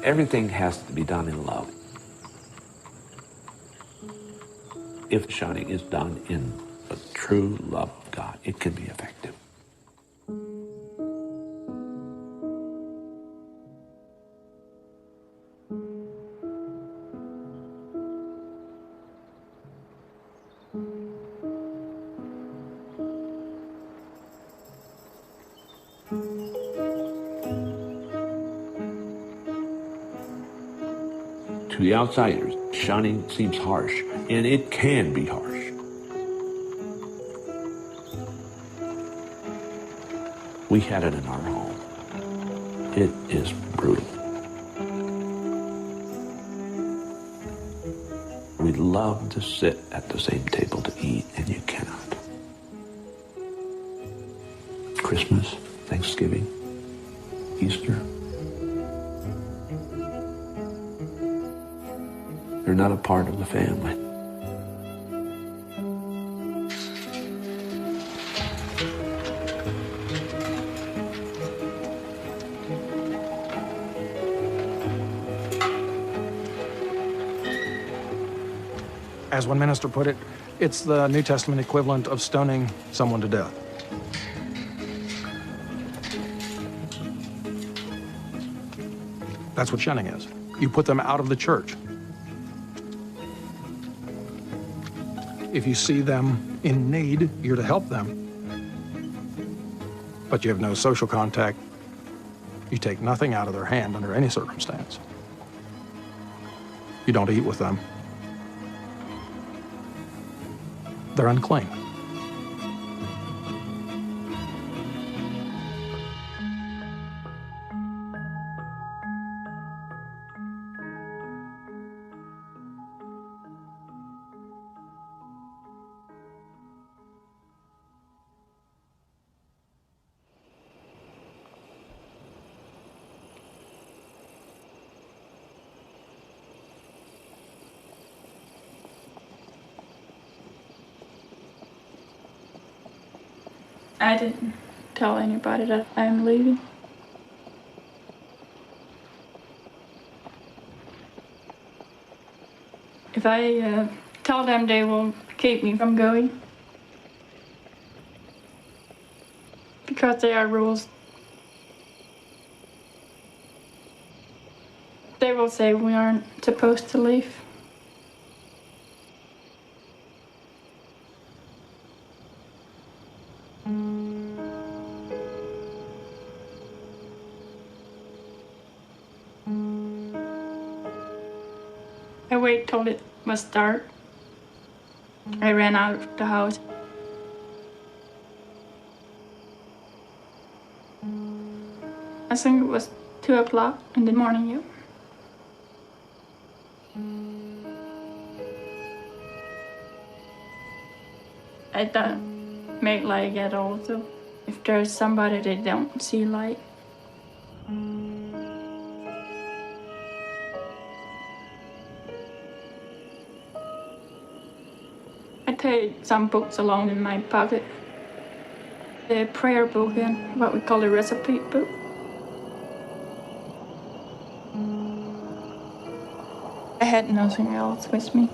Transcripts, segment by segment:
Everything has to be done in love. If shunning is done in a true love of God, it can be effective. To the outsiders, shunning seems harsh, and it can be harsh. We had it in our home. It is brutal. We love to sit at the same table to eat, and you cannot. Christmas, Thanksgiving, Easter. They're not a part of the family. As one minister put it, it's the New Testament equivalent of stoning someone to death. That's what shunning is. You put them out of the church. If you see them in need, you're to help them. But you have no social contact. You take nothing out of their hand under any circumstance. You don't eat with them. They're unclean. I didn't tell anybody that I'm leaving. If I tell them, they will keep me from going. Because there are rules. They will say we aren't supposed to leave. I waited till it was dark. I ran out of the house. I think it was 2 o'clock in the morning. Yeah. I don't make light at all, so if there's somebody that don't see light. I take some books along in my pocket. The prayer book and what we call a recipe book. I had nothing else with me.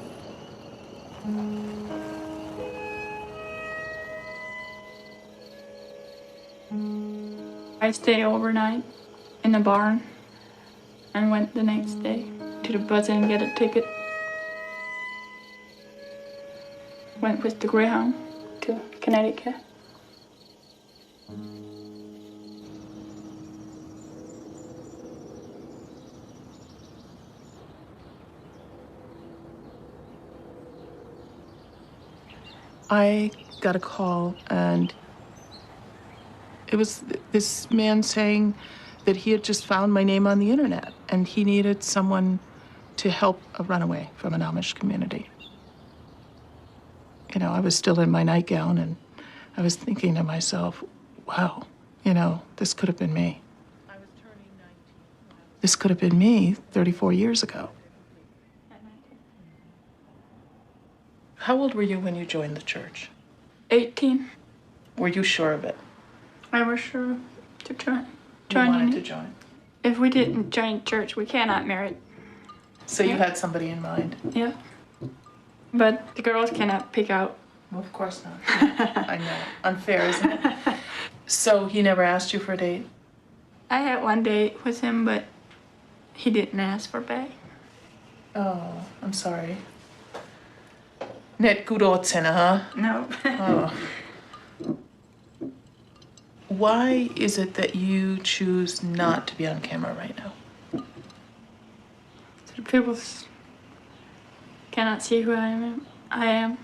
I stayed overnight in the barn and went the next day to the bus and get a ticket. Went with the Greyhound to Connecticut. I got a call, and it was this man saying that he had just found my name on the internet, and he needed someone to help a runaway from an Amish community. You know, I was still in my nightgown, and I was thinking to myself, wow, you know, this could have been me. I was turning 19. This could have been me 34 years ago. How old were you when you joined the church? 18. Were you sure of it? I was sure to You join wanted in to it. join. If we didn't join church, we cannot marry. So you Yeah. had somebody in mind? Yeah. But the girls cannot pick out. Well, of course not. I know. Unfair, isn't it? So he never asked you for a date? I had one date with him, but he didn't ask for back. Oh, I'm sorry. Net kudotsena, huh? No. Oh. Why is it that you choose not to be on camera right now? So people cannot see who I am.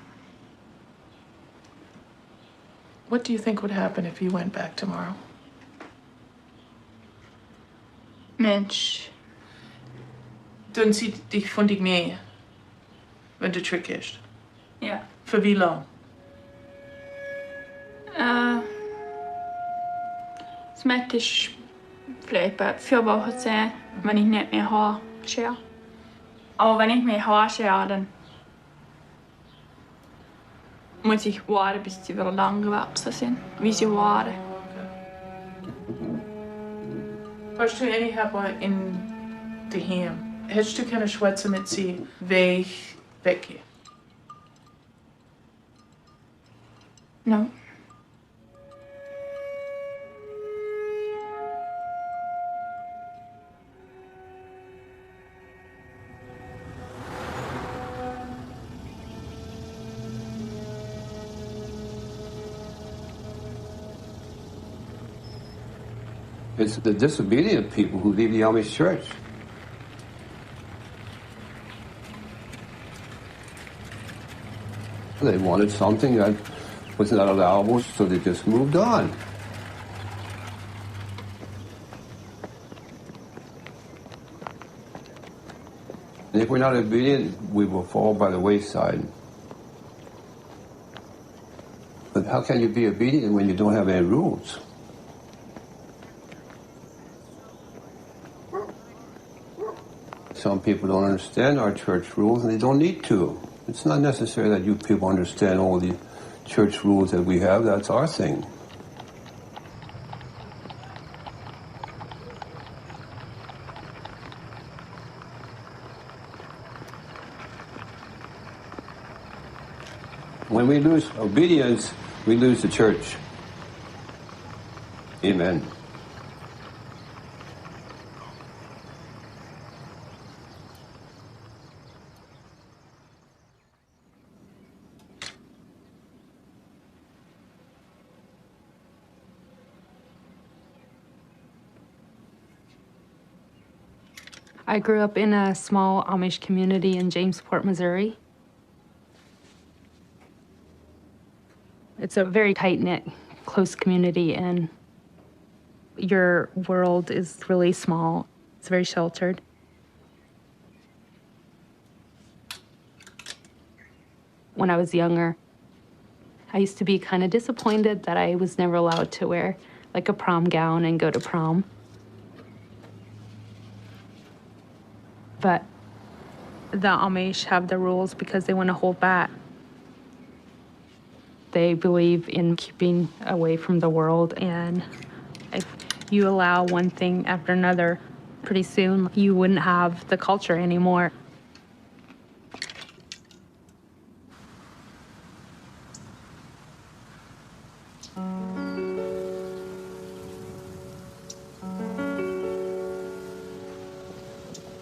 What do you think would happen if you went back tomorrow? Mensch. Dann sieht dich von dich mehr, wenn du zurückgehst. Ja. Für wie lang? Smertigt vielleicht bei 4 Wochen sein, wenn ich nicht mehr Haar schere. Aber wenn ich mehr Haar schere, dann muss ich warten, bis sie wieder lang gewachsen sind, wie sie waren. Hast du eine haben in daheim? Hättest du können schwätzen mit sie, weggehe? No. It's the disobedient people who leave the Amish church. They wanted something that was not allowable, so they just moved on. And if we're not obedient, we will fall by the wayside. But how can you be obedient when you don't have any rules? Some people don't understand our church rules, and they don't need to. It's not necessary that you people understand all the church rules that we have. That's our thing. When we lose obedience, we lose the church. Amen. I grew up in a small Amish community in Jamesport, Missouri. It's a very tight-knit, close community, and your world is really small. It's very sheltered. When I was younger, I used to be kind of disappointed that I was never allowed to wear like a prom gown and go to prom. But the Amish have the rules because they want to hold back. They believe in keeping away from the world, and if you allow one thing after another, pretty soon you wouldn't have the culture anymore.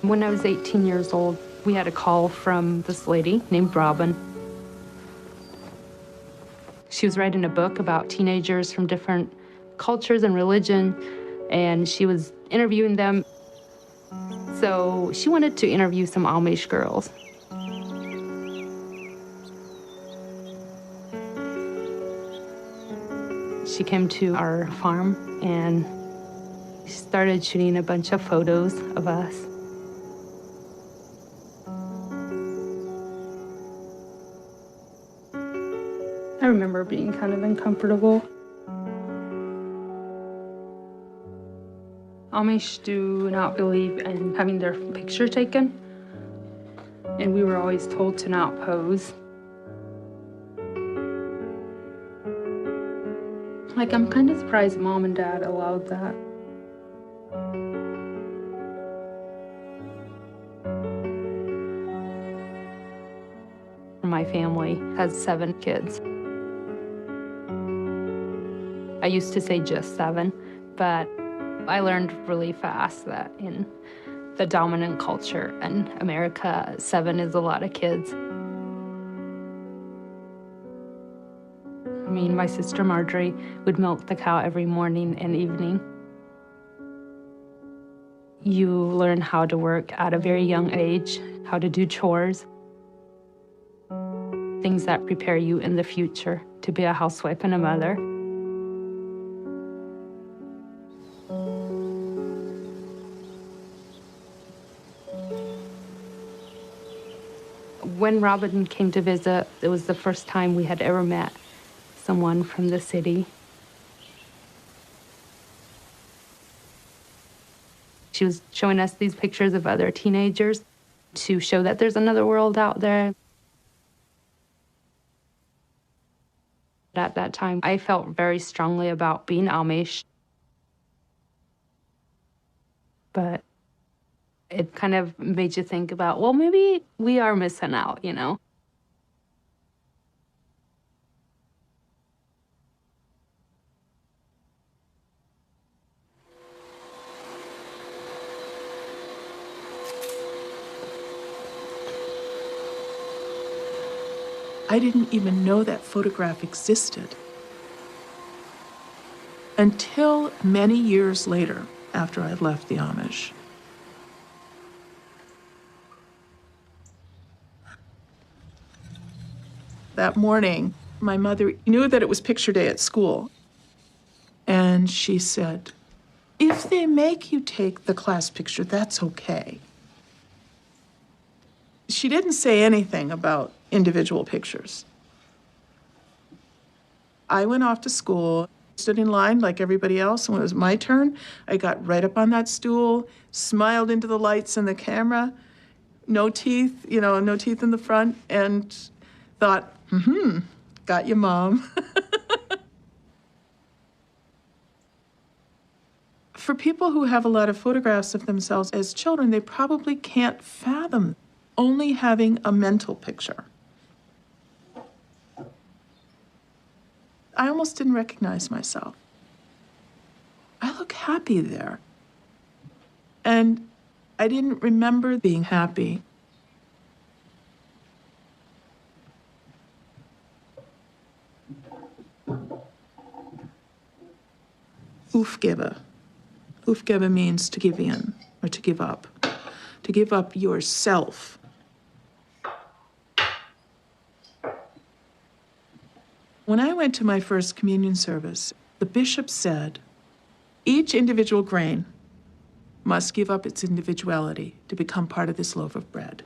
When I was 18 years old, we had a call from this lady named Robin. She was writing a book about teenagers from different cultures and religion, and she was interviewing them. So she wanted to interview some Amish girls. She came to our farm and started shooting a bunch of photos of us. I remember being kind of uncomfortable. Amish do not believe in having their picture taken, and we were always told to not pose. Like, I'm kind of surprised Mom and Dad allowed that. My family has 7 kids. I used to say just 7, but I learned really fast that in the dominant culture in America, 7 is a lot of kids. I mean, my sister Marjorie would milk the cow every morning and evening. You learn how to work at a very young age, how to do chores, things that prepare you in the future to be a housewife and a mother. When Robin came to visit, it was the first time we had ever met someone from the city. She was showing us these pictures of other teenagers to show that there's another world out there. At that time, I felt very strongly about being Amish, but it kind of made you think about, well, maybe we are missing out, you know? I didn't even know that photograph existed until many years later, after I left the Amish. That morning, my mother knew that it was picture day at school, and she said, "If they make you take the class picture, that's okay." She didn't say anything about individual pictures. I went off to school, stood in line like everybody else, and when it was my turn, I got right up on that stool, smiled into the lights and the camera, no teeth, no teeth in the front, and thought, got you, Mom. For people who have a lot of photographs of themselves as children, they probably can't fathom only having a mental picture. I almost didn't recognize myself. I look happy there. And I didn't remember being happy. Aufgeben. Aufgeben means to give in or to give up. To give up yourself. When I went to my first communion service, the bishop said, each individual grain must give up its individuality to become part of this loaf of bread.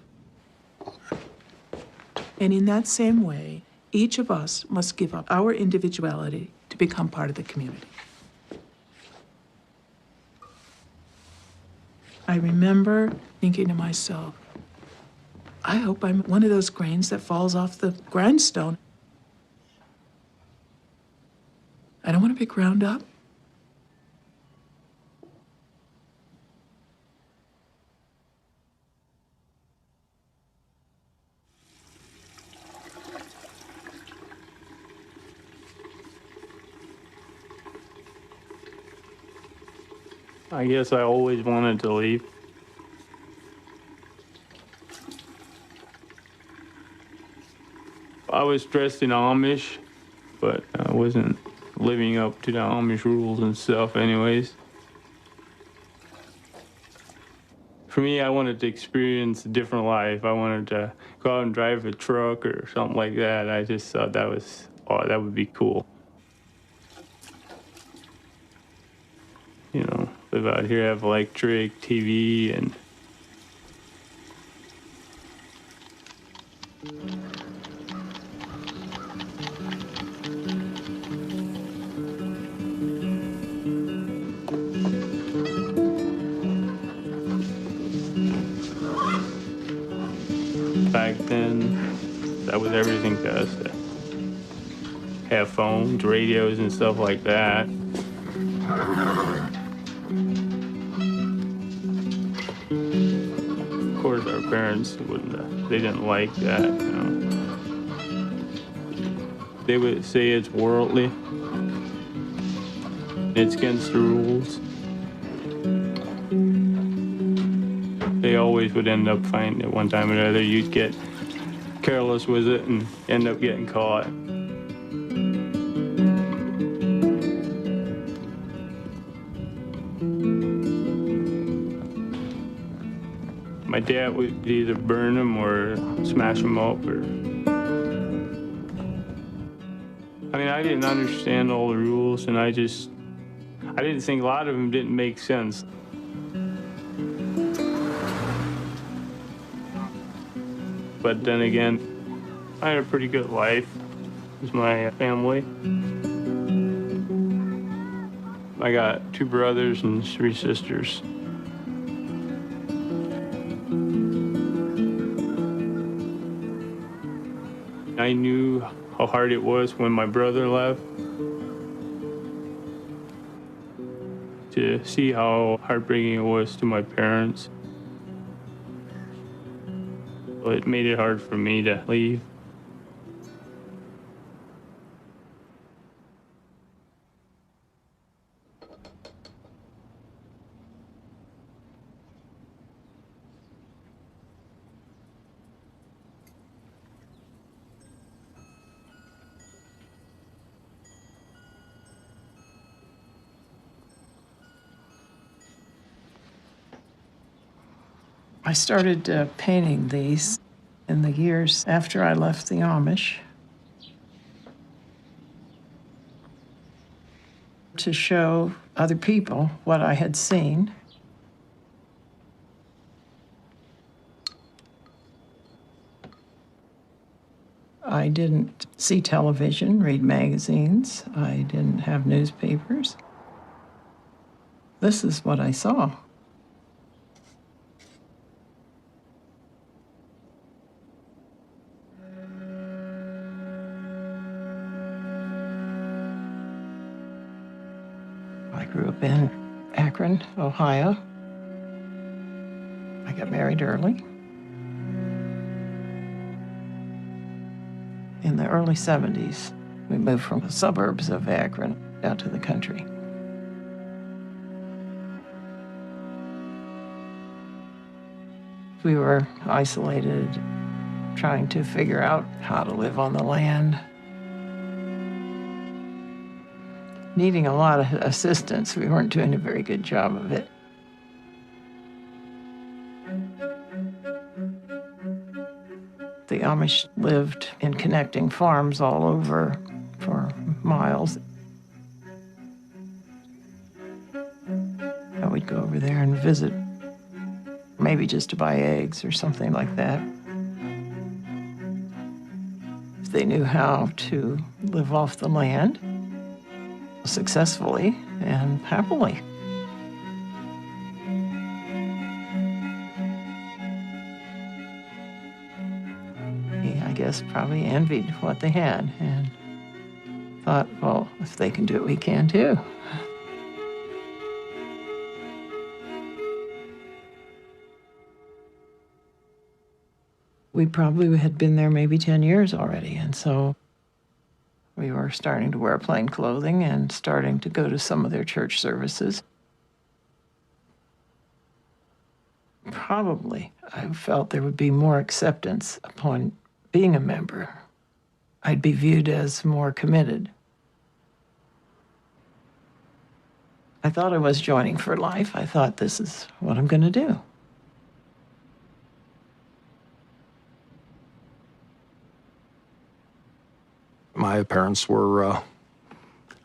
And in that same way, each of us must give up our individuality to become part of the community. I remember thinking to myself, I hope I'm one of those grains that falls off the grindstone. I don't want to be ground up. I guess I always wanted to leave. I was dressed in Amish, but I wasn't living up to the Amish rules and stuff anyways. For me, I wanted to experience a different life. I wanted to go out and drive a truck or something like that. I just thought that would be cool. Live out here, have electric, TV, and back then, that was everything to us. have phones, radios, and stuff like that. Of course, our parents wouldn't, they didn't like that, you know. They would say it's worldly. It's against the rules. They always would end up finding it one time or another. You'd get careless with it and end up getting caught. My dad would either burn them or smash them up. I mean, I didn't understand all the rules, and I didn't think a lot of them didn't make sense. But then again, I had a pretty good life with my family. I got 2 brothers and 3 sisters. I knew how hard it was when my brother left. To see how heartbreaking it was to my parents. It made it hard for me to leave. I started painting these in the years after I left the Amish to show other people what I had seen. I didn't see television, read magazines. I didn't have newspapers. This is what I saw. I grew up in Akron, Ohio. I got married early. In the early 70s, we moved from the suburbs of Akron out to the country. We were isolated, trying to figure out how to live on the land. Needing a lot of assistance. We weren't doing a very good job of it. The Amish lived in connecting farms all over for miles. And we'd go over there and visit, maybe just to buy eggs or something like that. If they knew how to live off the land successfully and happily. He, I guess, probably envied what they had and thought, well, if they can do it, we can too. We probably had been there maybe 10 years already, and so we were starting to wear plain clothing and starting to go to some of their church services. Probably, I felt there would be more acceptance upon being a member. I'd be viewed as more committed. I thought I was joining for life. I thought, this is what I'm going to do. My parents were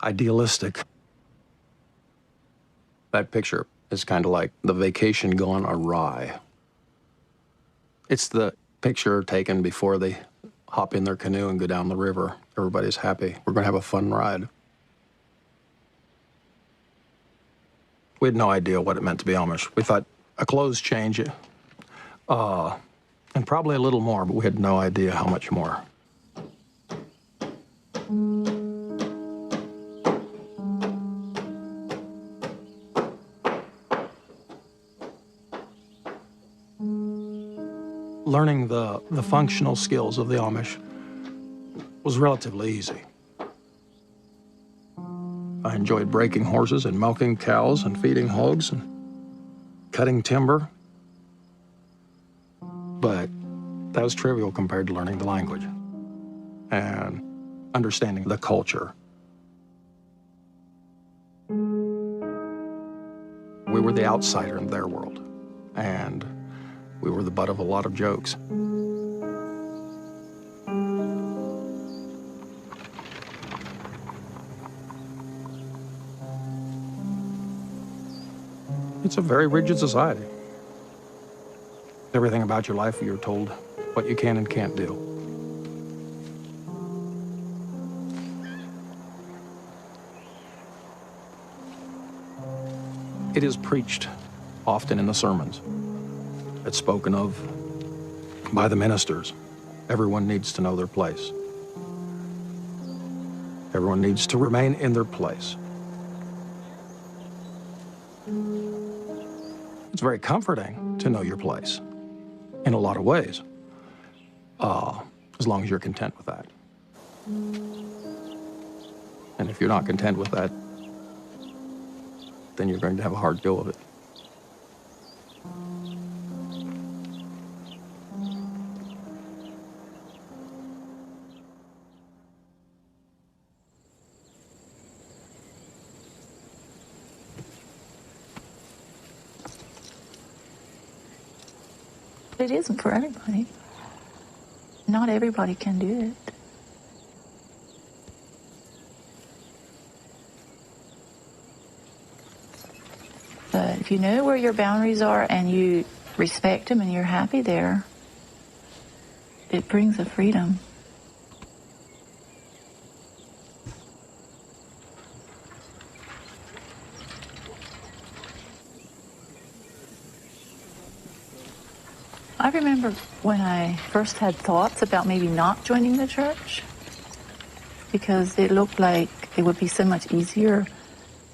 idealistic. That picture is kind of like the vacation gone awry. It's the picture taken before they hop in their canoe and go down the river. Everybody's happy. We're going to have a fun ride. We had no idea what it meant to be Amish. We thought a clothes change, and probably a little more, but we had no idea how much more. Learning the functional skills of the Amish was relatively easy. I enjoyed breaking horses and milking cows and feeding hogs and cutting timber. But that was trivial compared to learning the language and understanding the culture. We were the outsider in their world, and we were the butt of a lot of jokes. It's a very rigid society. Everything about your life, you're told what you can and can't do. It is preached often in the sermons. It's spoken of by the ministers. Everyone needs to know their place. Everyone needs to remain in their place. It's very comforting to know your place in a lot of ways, as long as you're content with that. And if you're not content with that, then you're going to have a hard go of it. It isn't for everybody. Not everybody can do it. But if you know where your boundaries are and you respect them and you're happy there, it brings a freedom. I remember when I first had thoughts about maybe not joining the church, because it looked like it would be so much easier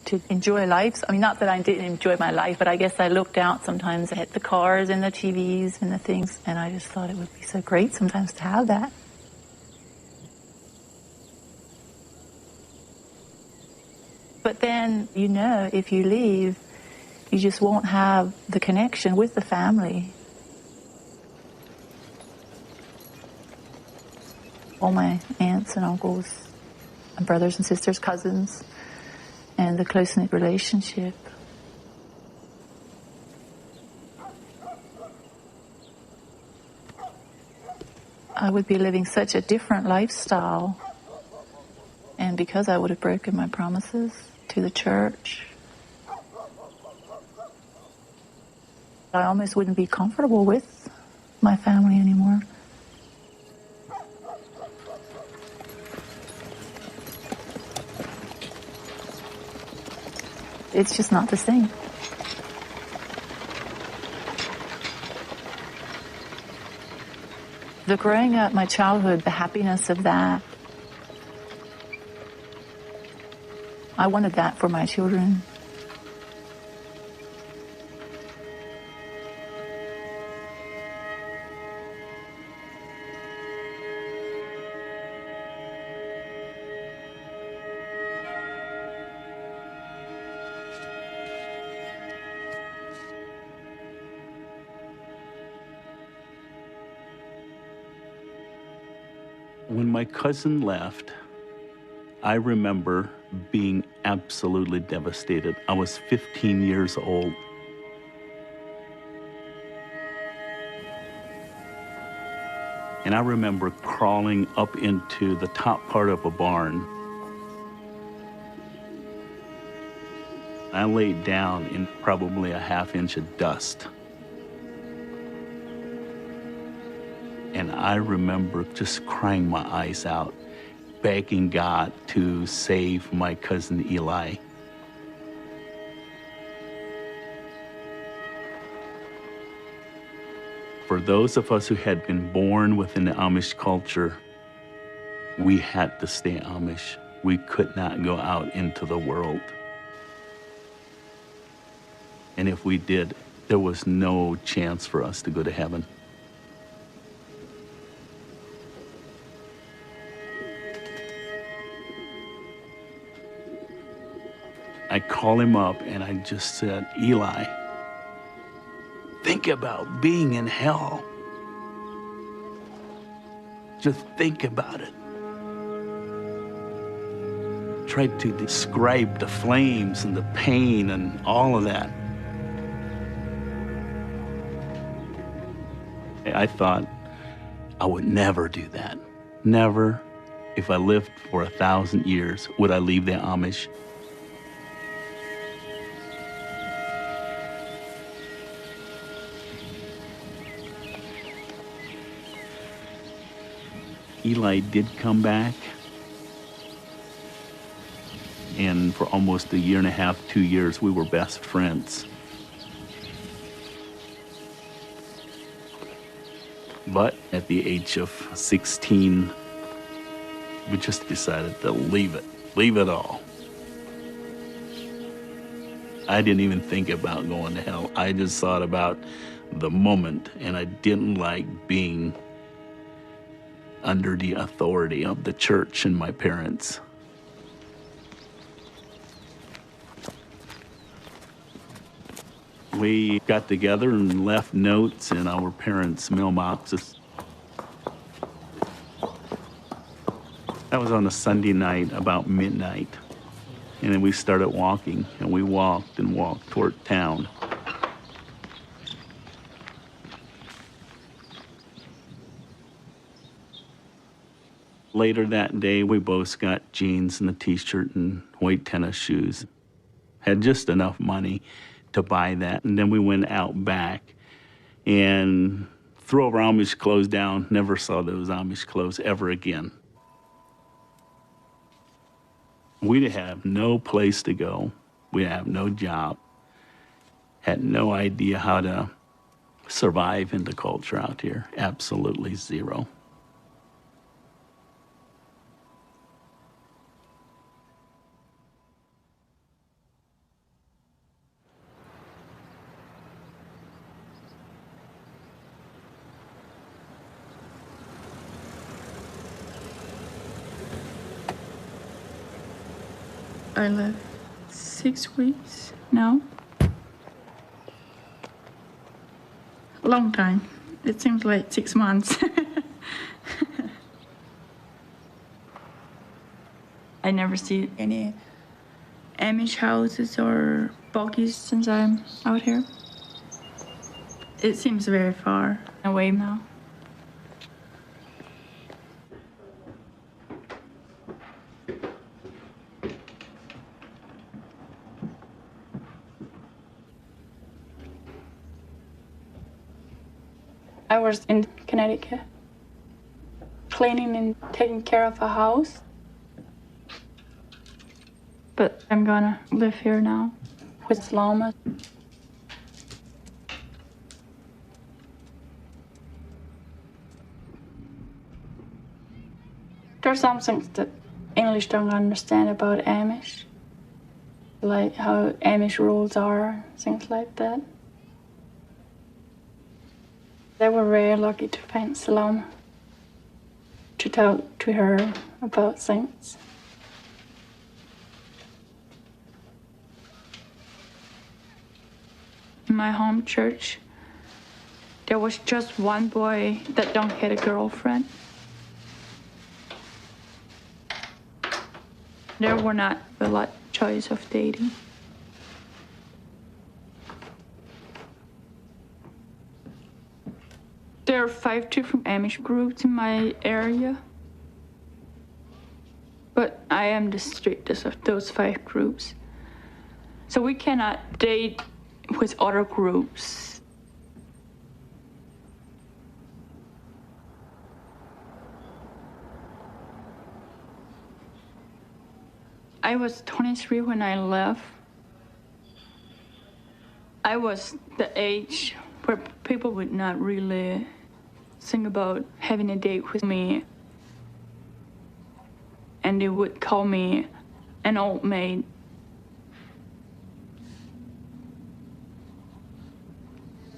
to enjoy life. I mean, not that I didn't enjoy my life, but I guess I looked out sometimes at the cars and the TVs and the things, and I just thought it would be so great sometimes to have that. But then, you know, if you leave, you just won't have the connection with the family. All my aunts and uncles, and brothers and sisters, cousins, and the close-knit relationship. I would be living such a different lifestyle, and because I would have broken my promises to the church, I almost wouldn't be comfortable with my family anymore. It's just not the same. The growing up, my childhood, the happiness of that, I wanted that for my children. When my cousin left, I remember being absolutely devastated. I was 15 years old. And I remember crawling up into the top part of a barn. I laid down in probably a half-inch of dust. And I remember just crying my eyes out, begging God to save my cousin Eli. For those of us who had been born within the Amish culture, we had to stay Amish. We could not go out into the world. And if we did, there was no chance for us to go to heaven. I called him up and I just said, Eli, think about being in hell. Just think about it. Tried to describe the flames and the pain and all of that. I thought I would never do that. Never, if I lived for 1,000 years, would I leave the Amish. Eli did come back, and for almost 1.5 years, 2 years, we were best friends. But at the age of 16, we just decided to leave it all. I didn't even think about going to hell. I just thought about the moment, and I didn't like being under the authority of the church and my parents. We got together and left notes in our parents' mailboxes. That was on a Sunday night, about midnight. And then we started walking, and we walked and walked toward town. Later that day, we both got jeans and a t-shirt and white tennis shoes. Had just enough money to buy that. And then we went out back and threw our Amish clothes down. Never saw those Amish clothes ever again. We have no place to go. We have no job. Had no idea how to survive in the culture out here. Absolutely zero. I lived 6 weeks now. Long time. It seems like 6 months. I never see any Amish houses or buggies since I'm out here. It seems very far away now. I was in Connecticut, cleaning and taking care of a house. But I'm gonna live here now with llamas. There's some things that English don't understand about Amish, like how Amish rules are, things like that. They were very lucky to find Salome to talk to her about things. In my home church, there was just one boy that don't have a girlfriend. There were not a lot of choice of dating. There are 5 different Amish groups in my area, but I am the strictest of those 5 groups. So we cannot date with other groups. I was 23 when I left. I was the age where people would not really think about having a date with me. And they would call me an old maid.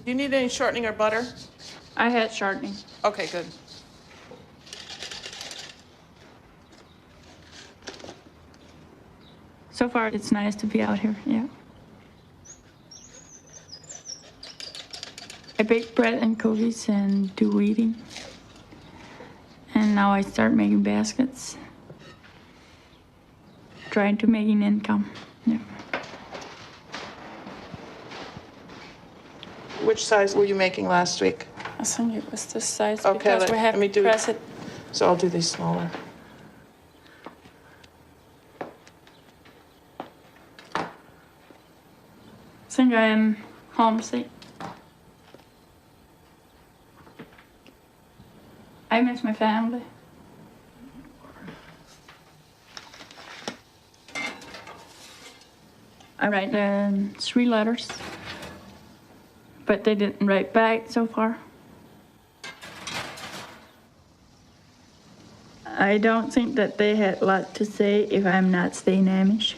Do you need any shortening or butter? I had shortening. Okay, good. So far, it's nice to be out here, yeah. I bake bread and cookies and do weeding. And now I start making baskets. Trying to make an income, yeah. Which size were you making last week? I think it was this size Okay, because we have let me to do press it. So I'll do these smaller. I think I am homesick. I miss my family. I write 3 letters, but they didn't write back so far. I don't think that they had a lot to say if I'm not staying Amish.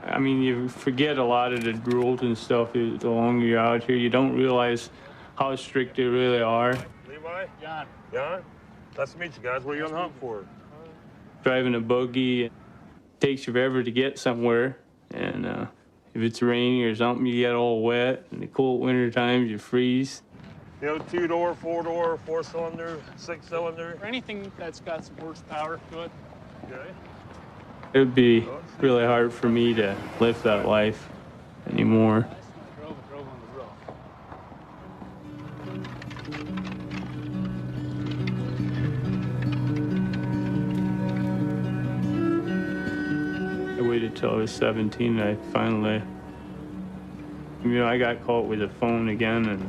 I mean, you forget a lot of the rules and stuff the longer you're out here. You don't realize how strict they really are. Levi? John. John? Nice to meet you guys. What are you on the hunt for? Driving a buggy, it takes you forever to get somewhere. And if it's raining or something, you get all wet. In the cold winter times, you freeze. You know, 2-door, 4-door, 4-cylinder, 6-cylinder. Or anything that's got some horsepower to it. Okay. It would be really hard for me to live that life anymore. Drove on the roof. I waited till I was 17 and I finally, I got caught with the phone again and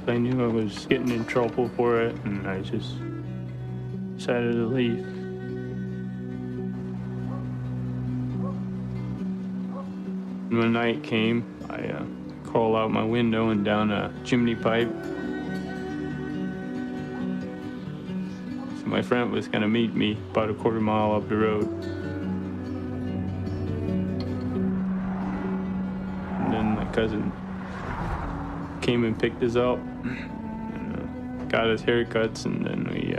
I knew I was getting in trouble for it and I just decided to leave. And when night came, I crawled out my window and down a chimney pipe. So my friend was gonna meet me about a quarter mile up the road. And then my cousin came and picked us up, and, got us haircuts, and then we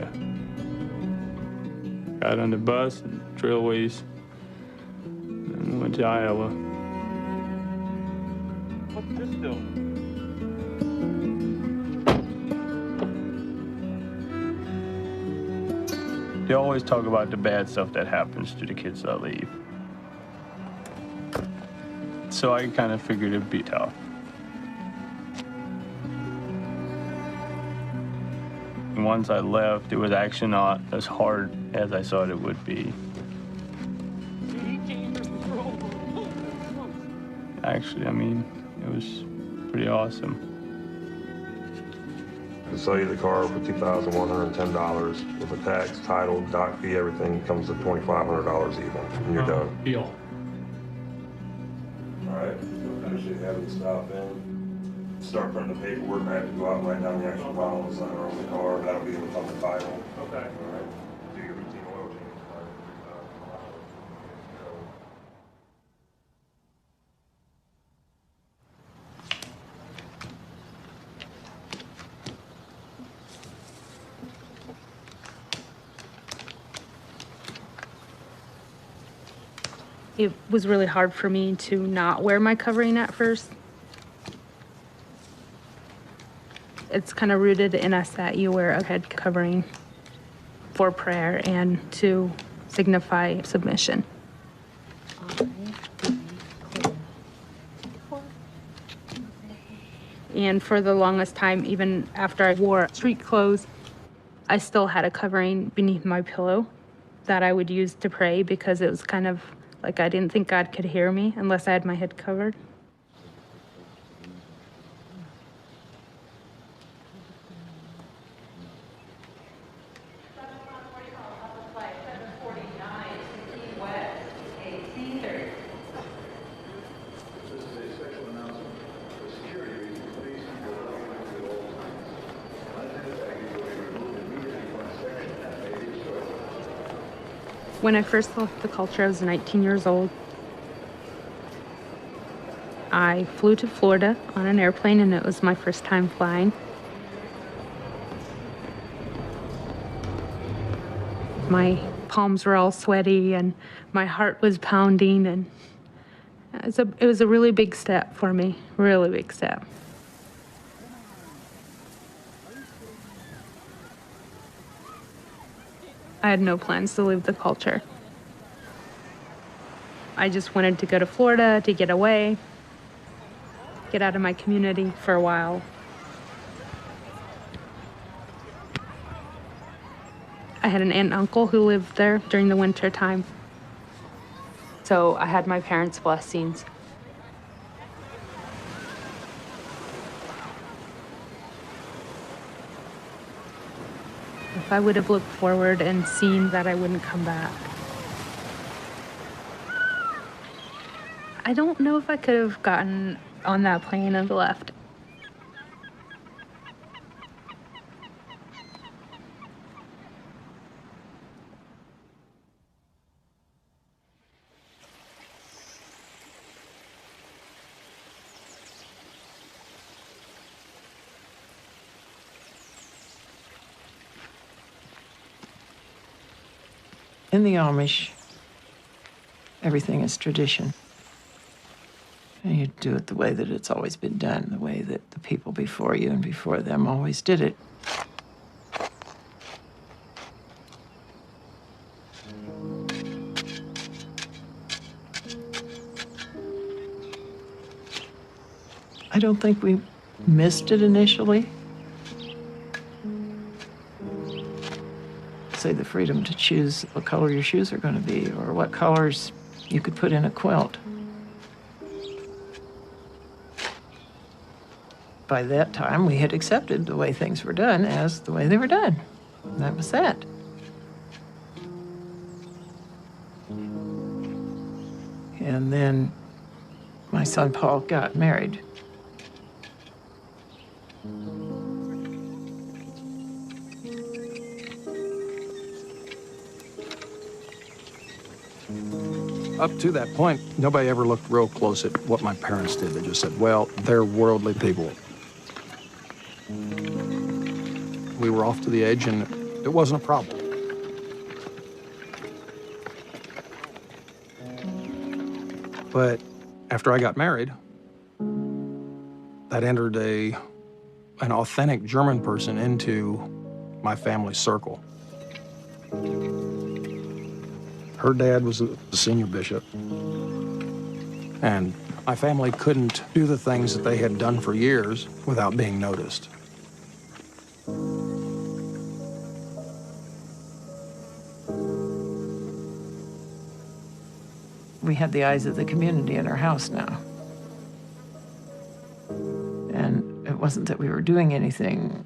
got on the bus and trailways and went to Iowa. What's this still? They always talk about the bad stuff that happens to the kids that leave. So I kind of figured it'd be tough. And once I left, it was actually not as hard as I thought it would be. Actually, I mean, it was pretty awesome. I can sell you the car for $2,110 with a tax, title, dock fee, everything comes to $2,500 even, and you're done. Deal. All right, so finish it, have it stop in, start printing the paperwork. I have to go out and write down the actual file and sign her on the car. That'll be on the title. Okay. All right, do your routine oil change. It was really hard for me to not wear my covering at first. It's kind of rooted in us that you wear a head covering for prayer and to signify submission. And for the longest time, even after I wore street clothes, I still had a covering beneath my pillow that I would use to pray because it was kind of like I didn't think God could hear me unless I had my head covered. When I first left the culture, I was 19 years old. I flew to Florida on an airplane, and it was my first time flying. My palms were all sweaty, and my heart was pounding, and it was a really big step for me, really big step. I had no plans to leave the culture. I just wanted to go to Florida to get away, get out of my community for a while. I had an aunt and uncle who lived there during the winter time. So I had my parents' blessings. If I would have looked forward and seen that I wouldn't come back, I don't know if I could have gotten on that plane and left. In the Amish, everything is tradition. And you do it the way that it's always been done, the way that the people before you and before them always did it. I don't think we missed it initially. Say the freedom to choose what color your shoes are going to be or what colors you could put in a quilt. By that time, we had accepted the way things were done as the way they were done. And that was that. And then my son Paul got married. Up to that point, nobody ever looked real close at what my parents did. They just said, well, they're worldly people. We were off to the edge, and it wasn't a problem. But after I got married, that entered an authentic German person into my family circle. Her dad was the senior bishop, and my family couldn't do the things that they had done for years without being noticed. We had the eyes of the community in our house now. And it wasn't that we were doing anything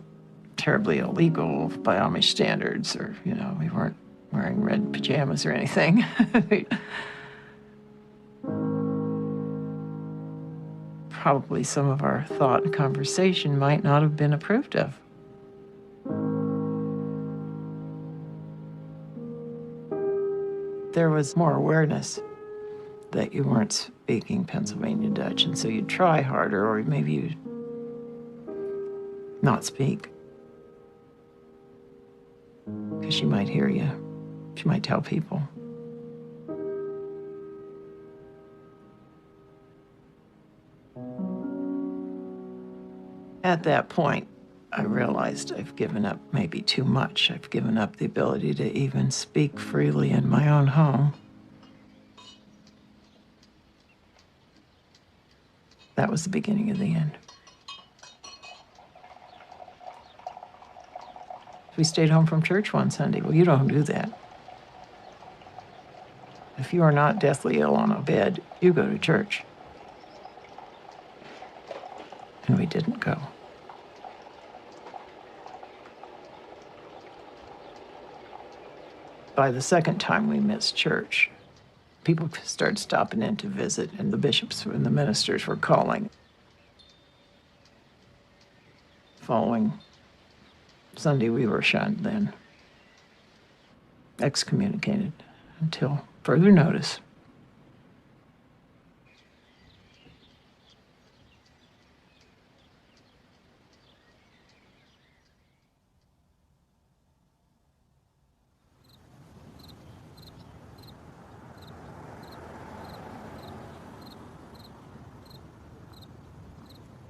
terribly illegal by Amish standards, or, we weren't wearing red pajamas or anything. Probably some of our thought and conversation might not have been approved of. There was more awareness that you weren't speaking Pennsylvania Dutch, and so you'd try harder, or maybe you'd not speak. Because she might hear you. She might tell people. At that point, I realized I've given up maybe too much. I've given up the ability to even speak freely in my own home. That was the beginning of the end. We stayed home from church one Sunday. Well, you don't do that. If you are not deathly ill on a bed, you go to church. And we didn't go. By the second time we missed church, people started stopping in to visit, and the bishops and the ministers were calling. Following Sunday, we were shunned then. Excommunicated. until further notice.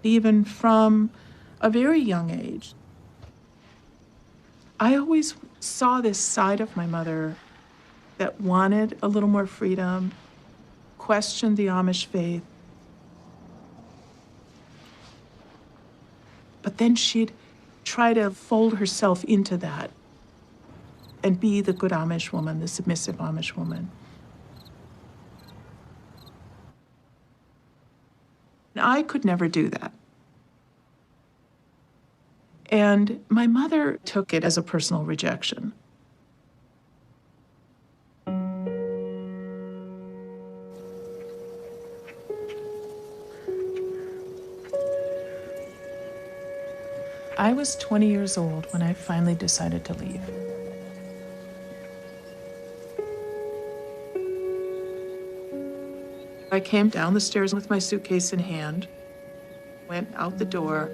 Even from a very young age, I always saw this side of my mother that wanted a little more freedom, questioned the Amish faith. But then she'd try to fold herself into that and be the good Amish woman, the submissive Amish woman. And I could never do that. And my mother took it as a personal rejection. I was 20 years old when I finally decided to leave. I came down the stairs with my suitcase in hand, went out the door,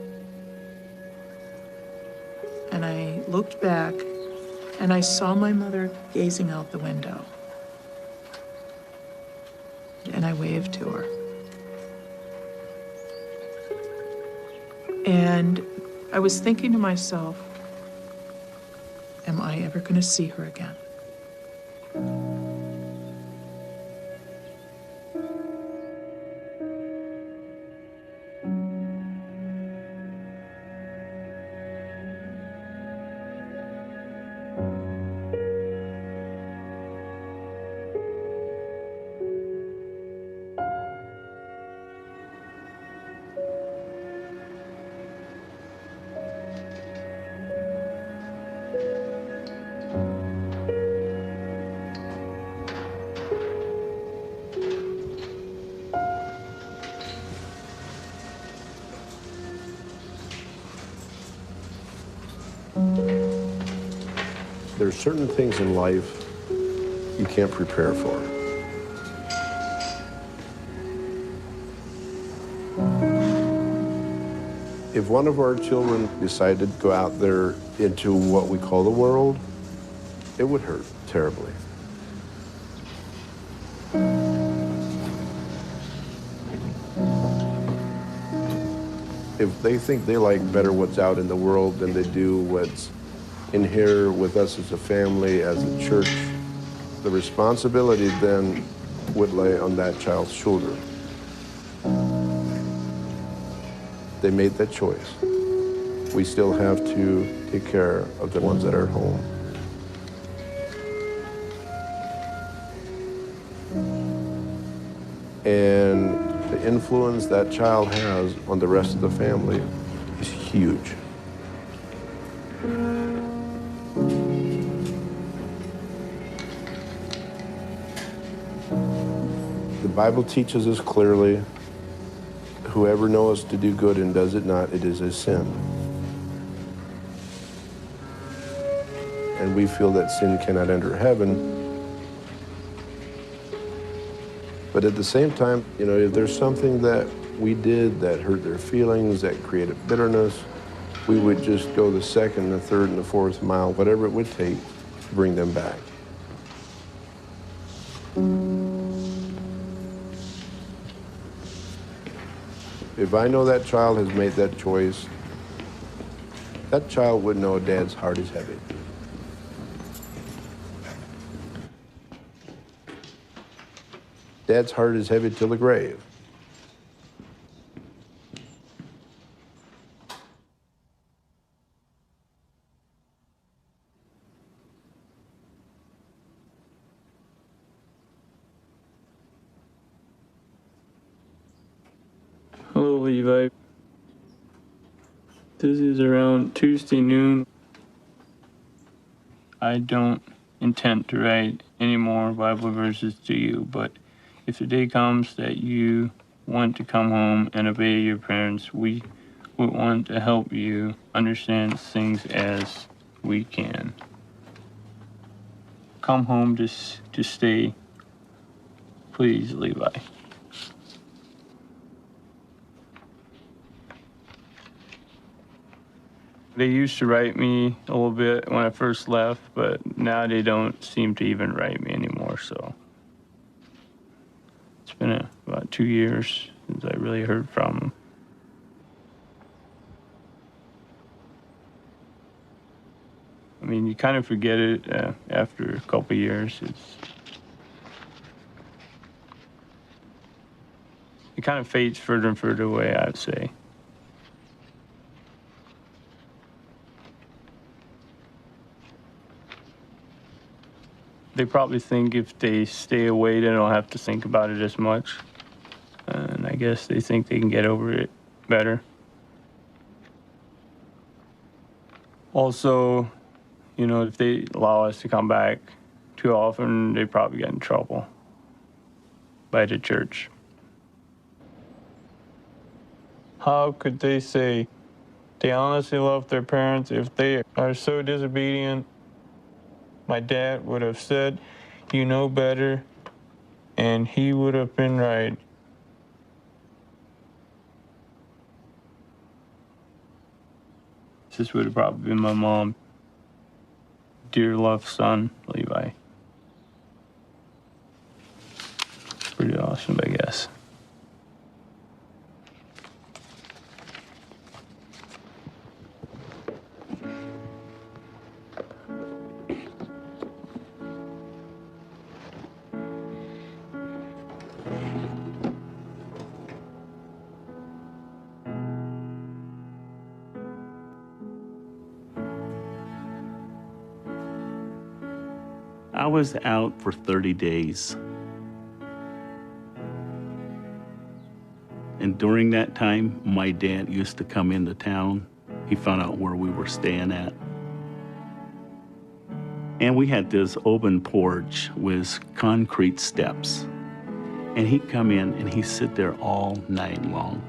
and I looked back and I saw my mother gazing out the window. And I waved to her. And I was thinking to myself, am I ever going to see her again? There's certain things in life you can't prepare for. If one of our children decided to go out there into what we call the world, it would hurt terribly. If they think they like better what's out in the world than they do what's in here with us as a family, as a church, the responsibility then would lay on that child's shoulder. They made that choice. We still have to take care of the ones that are at home. And the influence that child has on the rest of the family is huge. The Bible teaches us clearly, whoever knows to do good and does it not, it is a sin. And we feel that sin cannot enter heaven. But at the same time, you know, if there's something that we did that hurt their feelings, that created bitterness, we would just go the second, the third, and the fourth mile, whatever it would take to bring them back. If I know that child has made that choice, that child would know Dad's heart is heavy. Dad's heart is heavy till the grave. Hello, Levi. This is around Tuesday noon. I don't intend to write any more Bible verses to you, but if the day comes that you want to come home and obey your parents, we would want to help you understand things as we can. come home to stay. Please, Levi. They used to write me a little bit when I first left, but now they don't seem to even write me anymore, so. It's been about 2 years since I really heard from them. I mean, you kind of forget it after a couple years. It kind of fades further and further away, I would say. They probably think if they stay away, they don't have to think about it as much. And I guess they think they can get over it better. Also, you know, if they allow us to come back too often, they probably get in trouble by the church. How could they say they honestly love their parents if they are so disobedient? My dad would have said, "You know better," and he would have been right. This would have probably been my mom. Dear loved son, Levi. Pretty awesome, I guess. I was out for 30 days. And during that time, my dad used to come into town. He found out where we were staying at. And we had this open porch with concrete steps. And he'd come in and he'd sit there all night long.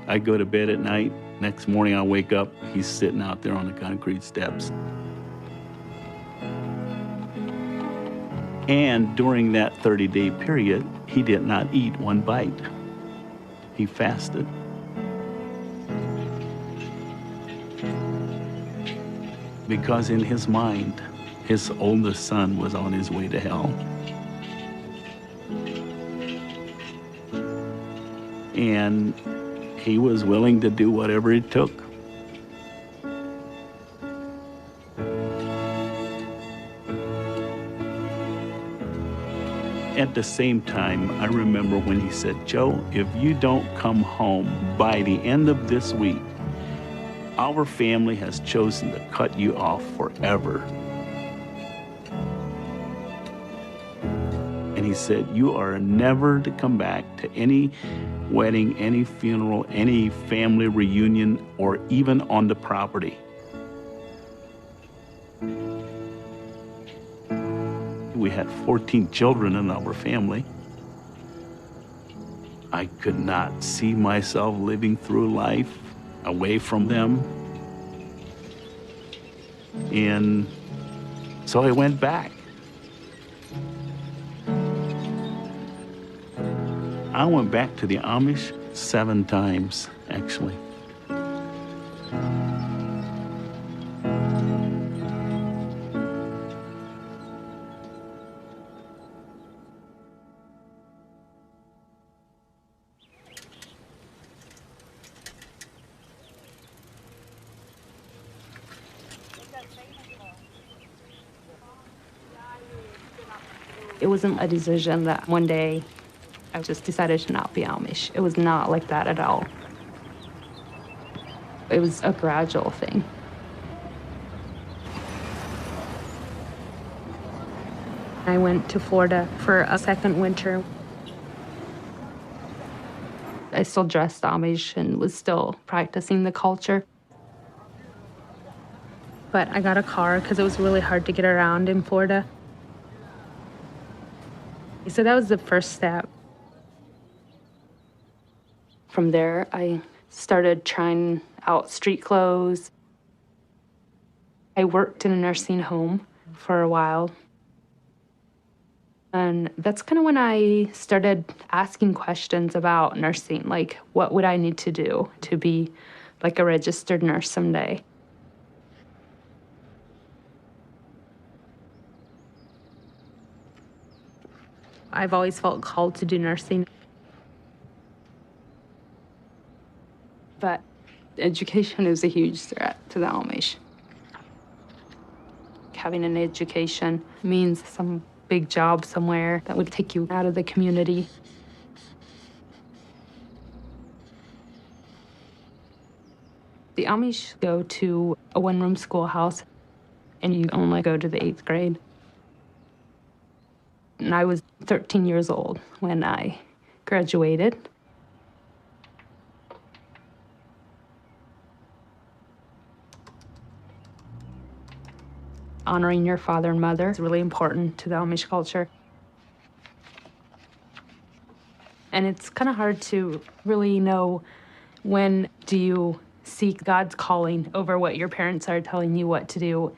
I'd go to bed at night. Next morning I wake up, he's sitting out there on the concrete steps. And during that 30-day period, he did not eat one bite. He fasted. Because in his mind, his oldest son was on his way to hell. And he was willing to do whatever it took. At the same time, I remember when he said, "Joe, if you don't come home by the end of this week, our family has chosen to cut you off forever." And he said, "You are never to come back to any wedding, any funeral, any family reunion, or even on the property." We had 14 children in our family. I could not see myself living through life away from them. And so I went back. I went back to the Amish 7 times, actually. It wasn't a decision that one day I just decided to not be Amish. It was not like that at all. It was a gradual thing. I went to Florida for a second winter. I still dressed Amish and was still practicing the culture. But I got a car because it was really hard to get around in Florida. So that was the first step. From there, I started trying out street clothes. I worked in a nursing home for a while. And that's kind of when I started asking questions about nursing, like what would I need to do to be like a registered nurse someday? I've always felt called to do nursing. But education is a huge threat to the Amish. Having an education means some big job somewhere that would take you out of the community. The Amish go to a one-room schoolhouse, and you only go to the 8th grade. And I was 13 years old when I graduated. Honoring your father and mother is really important to the Amish culture. And it's kind of hard to really know when do you seek God's calling over what your parents are telling you what to do.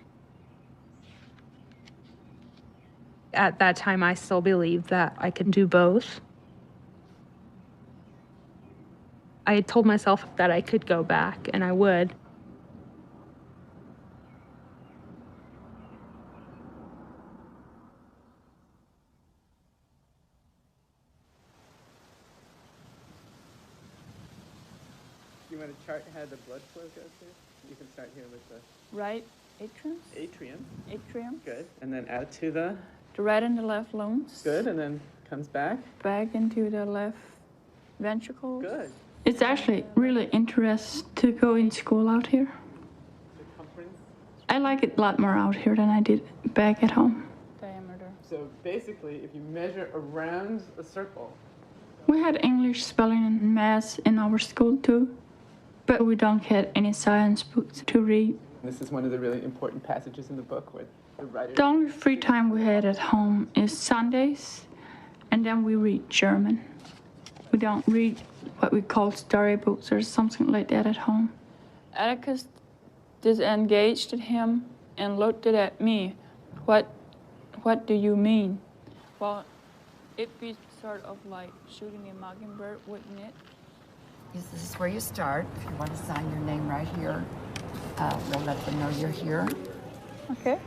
At that time, I still believed that I could do both. I had told myself that I could go back, and I would. You want to chart how the blood flow goes here? You can start here with the Right atrium. atrium. Atrium. Good. And then out to the... The right and the left lungs. Good. And then comes back. Back into the left ventricles. Good. It's actually really interesting to go in school out here. Circumference. I like it a lot more out here than I did back at home. Diameter. So basically, if you measure around a circle... We had English, spelling, and math in our school too, but we don't get any science books to read. This is one of the really important passages in the book where the writer... The only free time we had at home is Sundays, and then we read German. We don't read what we call storybooks or something like that at home. Atticus disengaged him and looked at me. What do you mean? Well, it'd be sort of like shooting a mockingbird, wouldn't it? This is where you start. If you want to sign your name right here, we'll let them know you're here. Okay.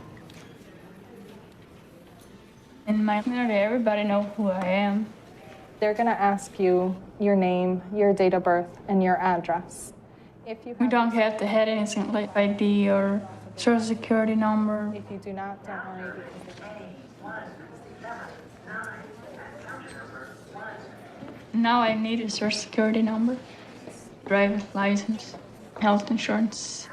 In my community, everybody knows who I am. They're going to ask you your name, your date of birth, and your address. We don't have to have anything like ID or social security number. If you do not, don't worry. Now I need a social security number, driver's license, health insurance.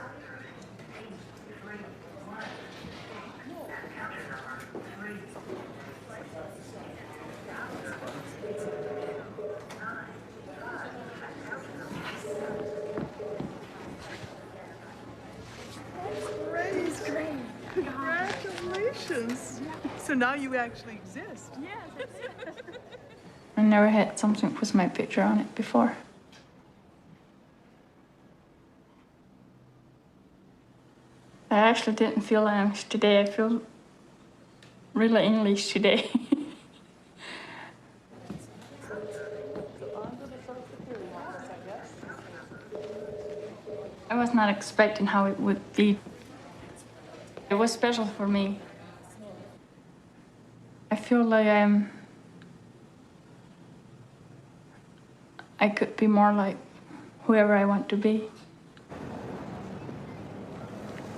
Great. Congratulations. So now you actually exist. Yes, I never had something with my picture on it before. I actually didn't feel Amish today. I feel really English today. I was not expecting how it would be. It was special for me. I feel like I could be more like whoever I want to be.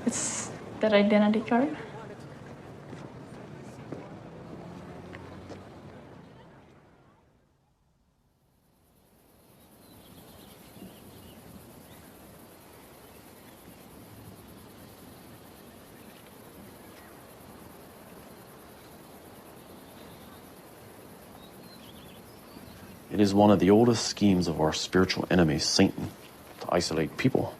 It's that identity card. It is one of the oldest schemes of our spiritual enemy, Satan, to isolate people.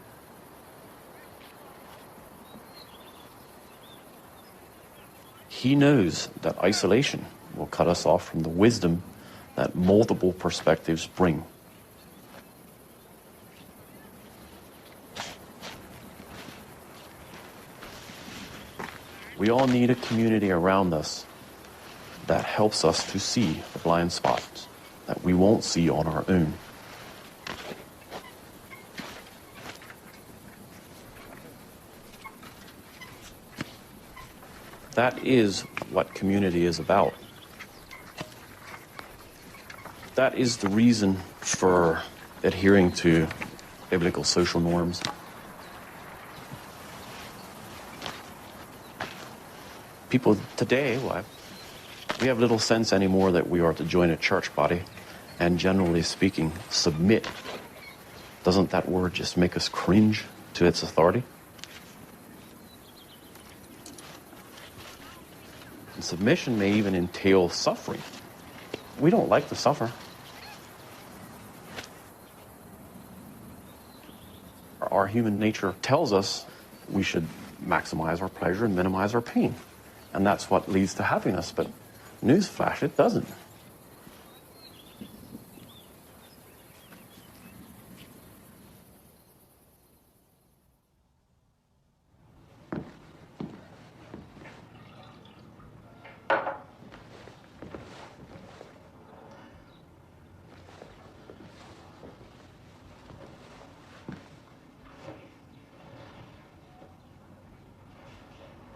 He knows that isolation will cut us off from the wisdom that multiple perspectives bring. We all need a community around us that helps us to see the blind spots that we won't see on our own. That is what community is about. That is the reason for adhering to biblical social norms. People today, well, we have little sense anymore that we are to join a church body and, generally speaking, submit. Doesn't that word just make us cringe to its authority? And submission may even entail suffering. We don't like to suffer. Our human nature tells us we should maximize our pleasure and minimize our pain. And that's what leads to happiness, but newsflash, it doesn't.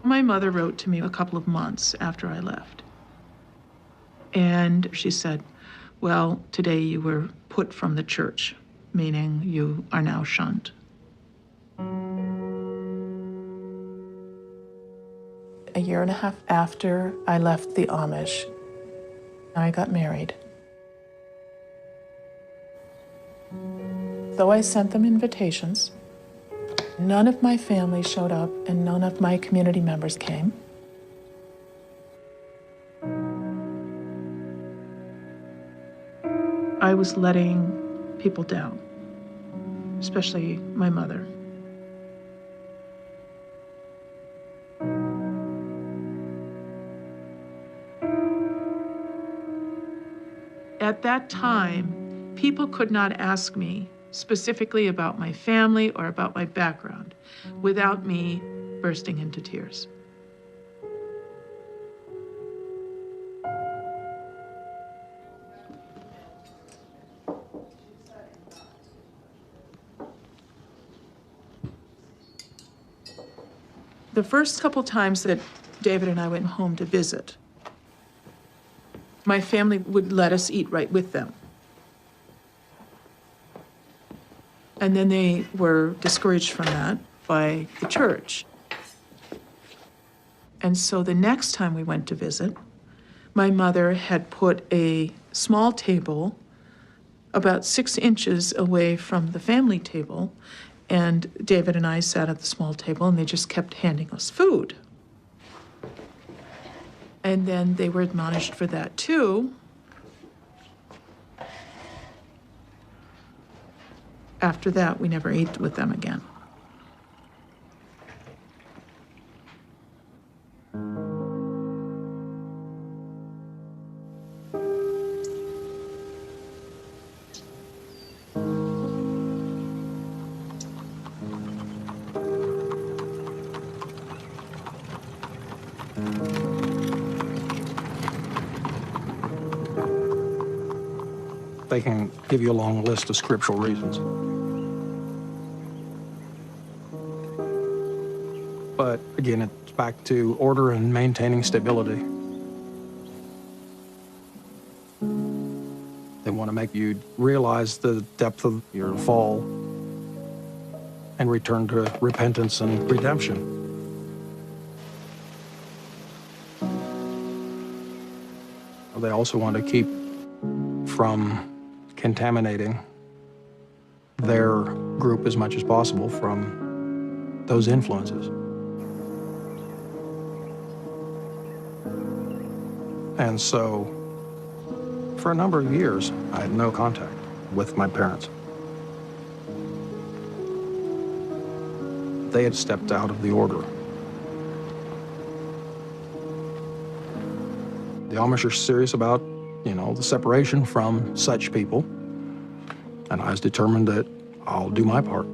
My mother wrote to me a couple of months after I left. And she said, well, today you were put from the church, meaning you are now shunned. A year and a half after I left the Amish, I got married. Though I sent them invitations, none of my family showed up and none of my community members came. I was letting people down, especially my mother. At that time, people could not ask me specifically about my family or about my background without me bursting into tears. The first couple times that David and I went home to visit, my family would let us eat right with them. And then they were discouraged from that by the church. And so the next time we went to visit, my mother had put a small table about 6 inches away from the family table, and David and I sat at the small table, and they just kept handing us food. And then they were admonished for that too. After that, we never ate with them again. They can give you a long list of scriptural reasons. But again, it's back to order and maintaining stability. They want to make you realize the depth of your fall and return to repentance and redemption. They also want to keep from contaminating their group as much as possible from those influences. And so, for a number of years, I had no contact with my parents. They had stepped out of the order. The Amish are serious about, the separation from such people. And I was determined that I'll do my part.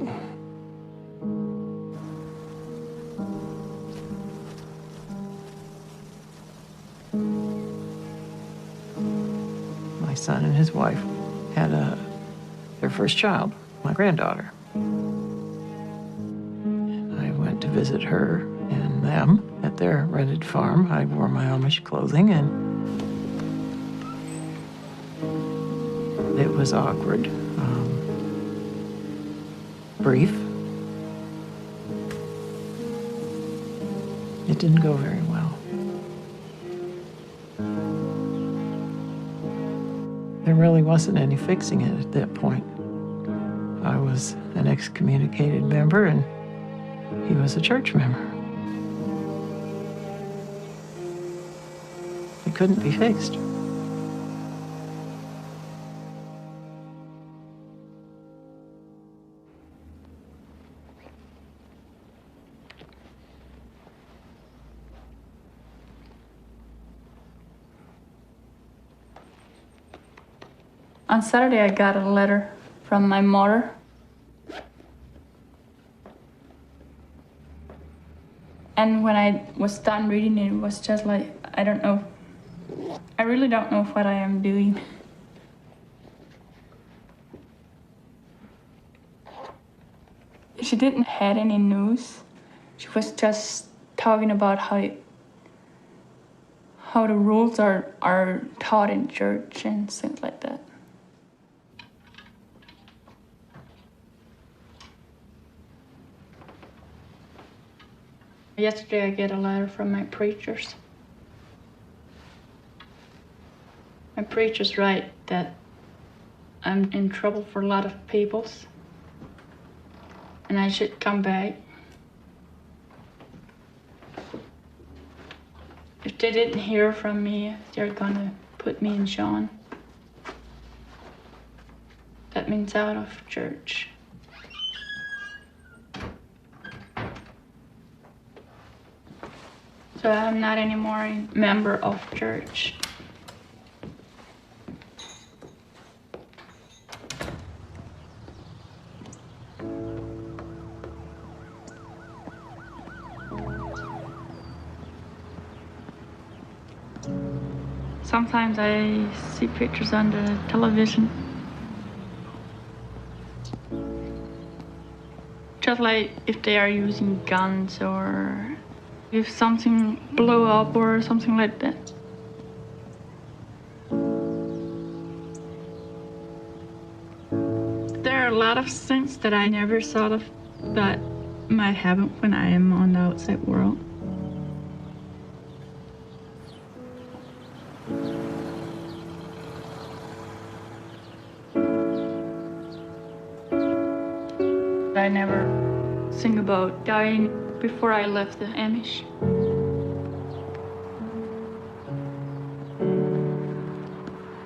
son and his wife had their first child, my granddaughter. I went to visit her and them at their rented farm. I wore my Amish clothing, and it was awkward, brief. It didn't go very well. There really wasn't any fixing it at that point. I was an excommunicated member, and he was a church member. It couldn't be fixed. On Saturday, I got a letter from my mother. And when I was done reading it, it was just like, I don't know. I really don't know what I am doing. She didn't have any news. She was just talking about how the rules are taught in church and things like that. Yesterday, I get a letter from my preachers. My preachers write that I'm in trouble for a lot of peoples, and I should come back. If they didn't hear from me, they're gonna put me in Shunned. That means out of church. So I'm not anymore a member of church. Sometimes I see pictures on the television. Just like if they are using guns or if something blew up or something like that. There are a lot of things that I never thought of that might happen when I am on the outside world. I never think about dying before I left the Amish.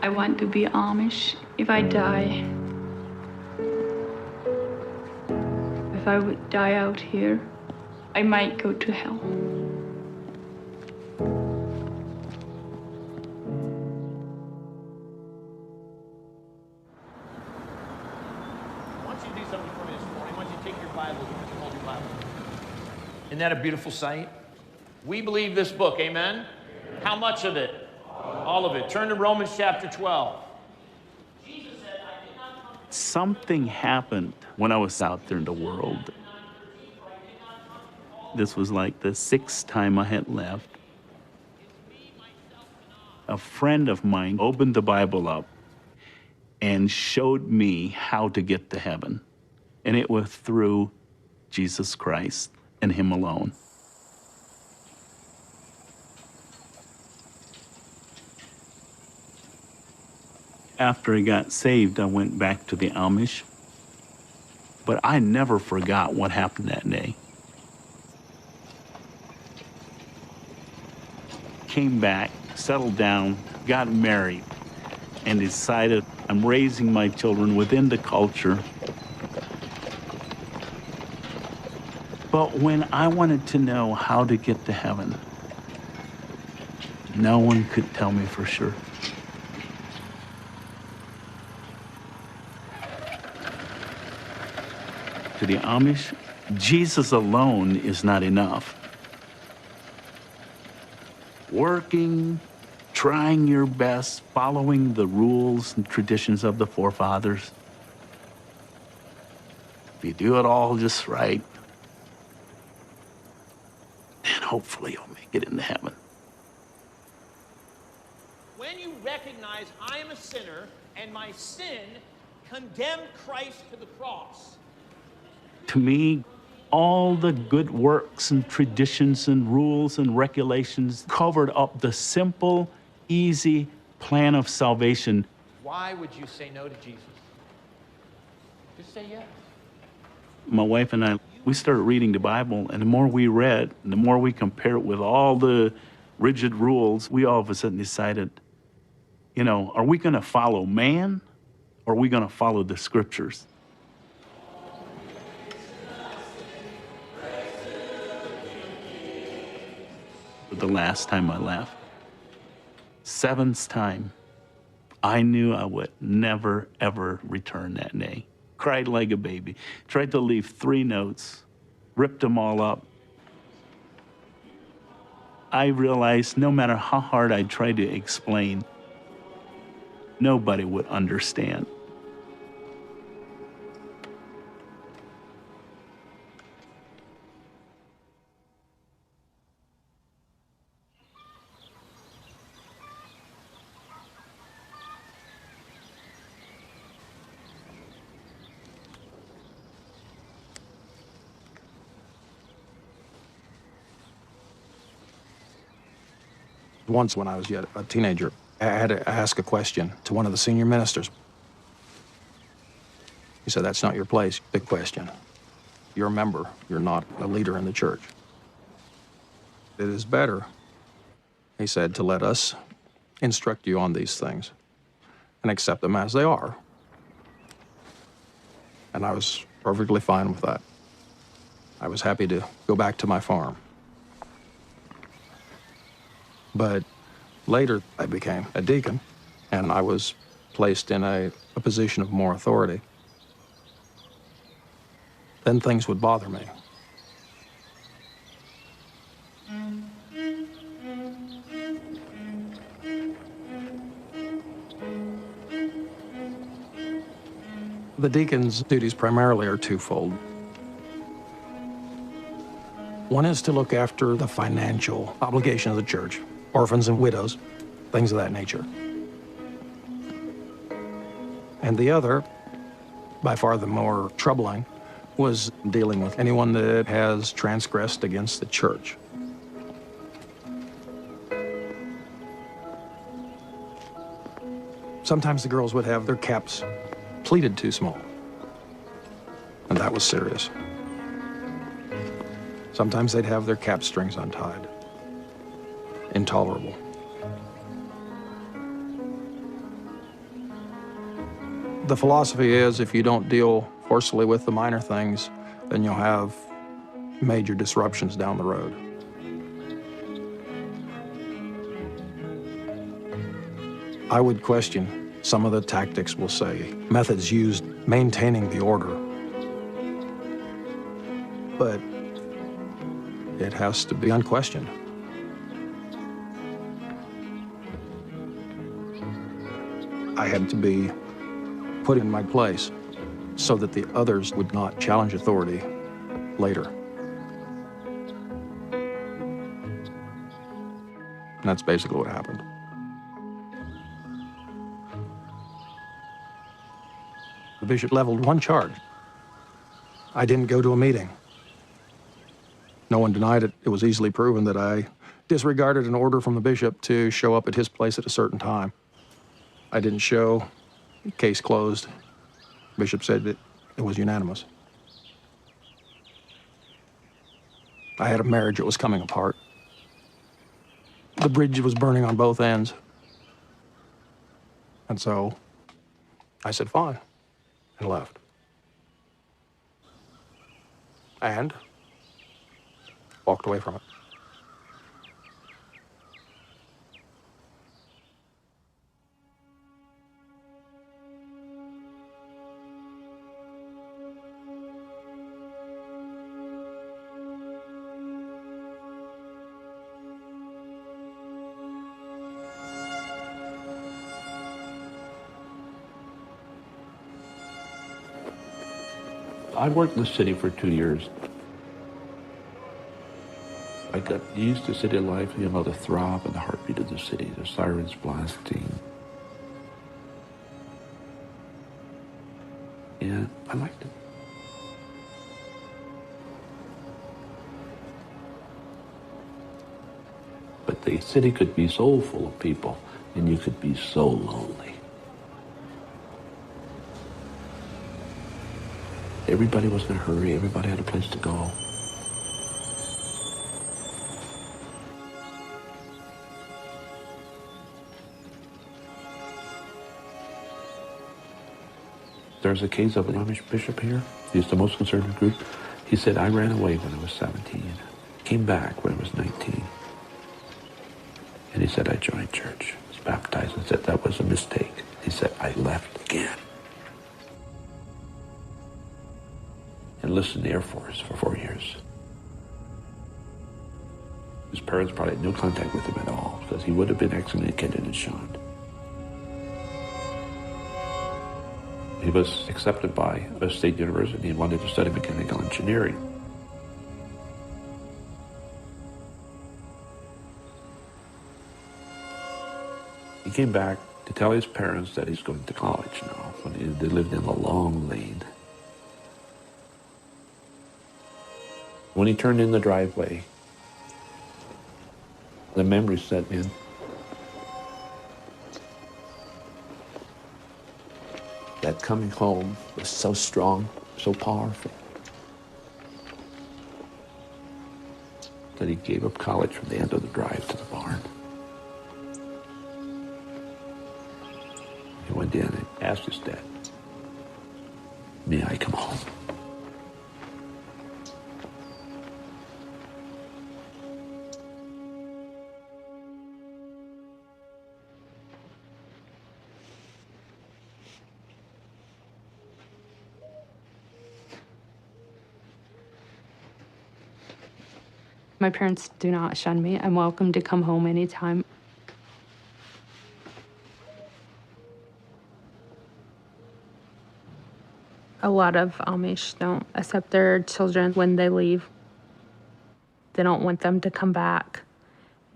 I want to be Amish if I die. If I would die out here, I might go to hell. Isn't that a beautiful sight? We believe this book, amen? How much of it? All of it. Turn to Romans chapter 12. Something happened when I was out there in the world. This was like the 6th time I had left. A friend of mine opened the Bible up and showed me how to get to heaven. And it was through Jesus Christ and Him alone. After I got saved, I went back to the Amish, but I never forgot what happened that day. Came back, settled down, got married, and decided I'm raising my children within the culture. But when I wanted to know how to get to heaven, no one could tell me for sure. To the Amish, Jesus alone is not enough. Working, trying your best, following the rules and traditions of the forefathers. If you do it all just right, then hopefully you'll make it into heaven. When you recognize I am a sinner and my sin condemned Christ to the cross. To me, all the good works and traditions and rules and regulations covered up the simple, easy plan of salvation. Why would you say no to Jesus? Just say yes. My wife and I, we started reading the Bible, and the more we read, and the more we compare it with all the rigid rules, we all of a sudden decided, you know, are we going to follow man, or are we going to follow the scriptures? The last time I left, seventh time, I knew I would never, ever return that day. Cried like a baby. Tried to leave 3 notes, ripped them all up. I realized no matter how hard I tried to explain, nobody would understand. Once when I was yet a teenager, I had to ask a question to one of the senior ministers. He said, "That's not your place. Big question. You're a member. You're not a leader in the church. It is better," he said, "to let us instruct you on these things and accept them as they are." And I was perfectly fine with that. I was happy to go back to my farm. But later, I became a deacon, and I was placed in a position of more authority. Then things would bother me. The deacon's duties primarily are twofold. One is to look after the financial obligation of the church, orphans and widows, things of that nature. And the other, by far the more troubling, was dealing with anyone that has transgressed against the church. Sometimes the girls would have their caps pleated too small, and that was serious. Sometimes they'd have their cap strings untied. Intolerable. The philosophy is if you don't deal forcefully with the minor things, then you'll have major disruptions down the road. I would question some of the tactics, we'll say, methods used maintaining the order. But it has to be unquestioned. I had to be put in my place so that the others would not challenge authority later. And that's basically what happened. The bishop leveled one charge. I didn't go to a meeting. No one denied it. It was easily proven that I disregarded an order from the bishop to show up at his place at a certain time. I didn't show. Case closed. Bishop said that it was unanimous. I had a marriage that was coming apart. The bridge was burning on both ends. And so I said, fine, and left. And walked away from it. I worked in the city for 2 years. I got used to city life, you know, the throb and the heartbeat of the city, the sirens blasting. And I liked it. But the city could be so full of people, and you could be so lonely. Everybody was in a hurry, everybody had a place to go. There's a case of an Amish bishop here. He's the most conservative group. He said, I ran away when I was 17, came back when I was 19. And he said, I joined church, was baptized, and said that was a mistake. He said, I left again. Enlisted in the Air Force for 4 years. His parents probably had no contact with him at all because he would have been excommunicated and shunned. He was accepted by a state university and wanted to study mechanical engineering. He came back to tell his parents that he's going to college now. When they lived in a long lane. When he turned in the driveway, the memory set in. That coming home was so strong, so powerful, that he gave up college from the end of the drive to the barn. He went in and asked his dad, may I come home? My parents do not shun me. I'm welcome to come home anytime. A lot of Amish don't accept their children when they leave. They don't want them to come back.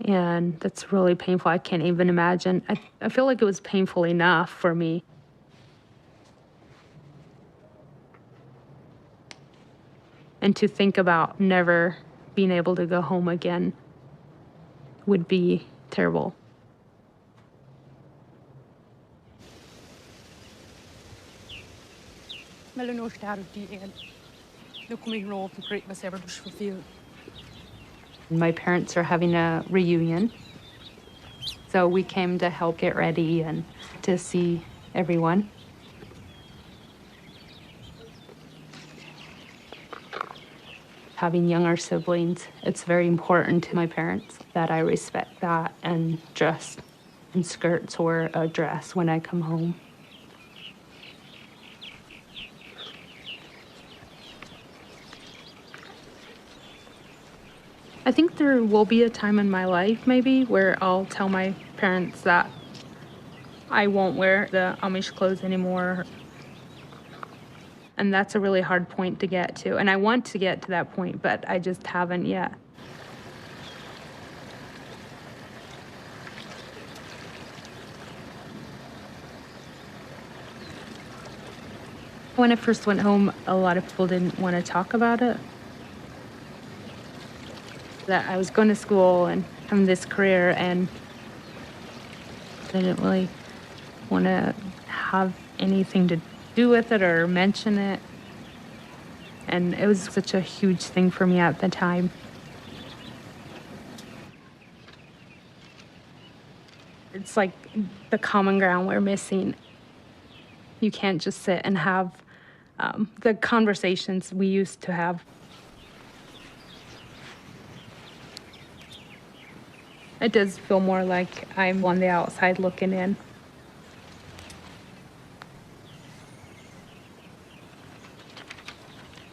And that's really painful. I can't even imagine. I feel like it was painful enough for me. And to think about never being able to go home again would be terrible. My parents are having a reunion, so we came to help get ready and to see everyone. Having younger siblings, it's very important to my parents that I respect that and dress in skirts or a dress when I come home. I think there will be a time in my life maybe where I'll tell my parents that I won't wear the Amish clothes anymore. And that's a really hard point to get to. And I want to get to that point, but I just haven't yet. When I first went home, a lot of people didn't want to talk about it. That I was going to school and having this career, and they didn't really want to have anything to do with it or mention it. And it was such a huge thing for me at the time. It's like the common ground we're missing. You can't just sit and have the conversations we used to have. It does feel more like I'm on the outside looking in.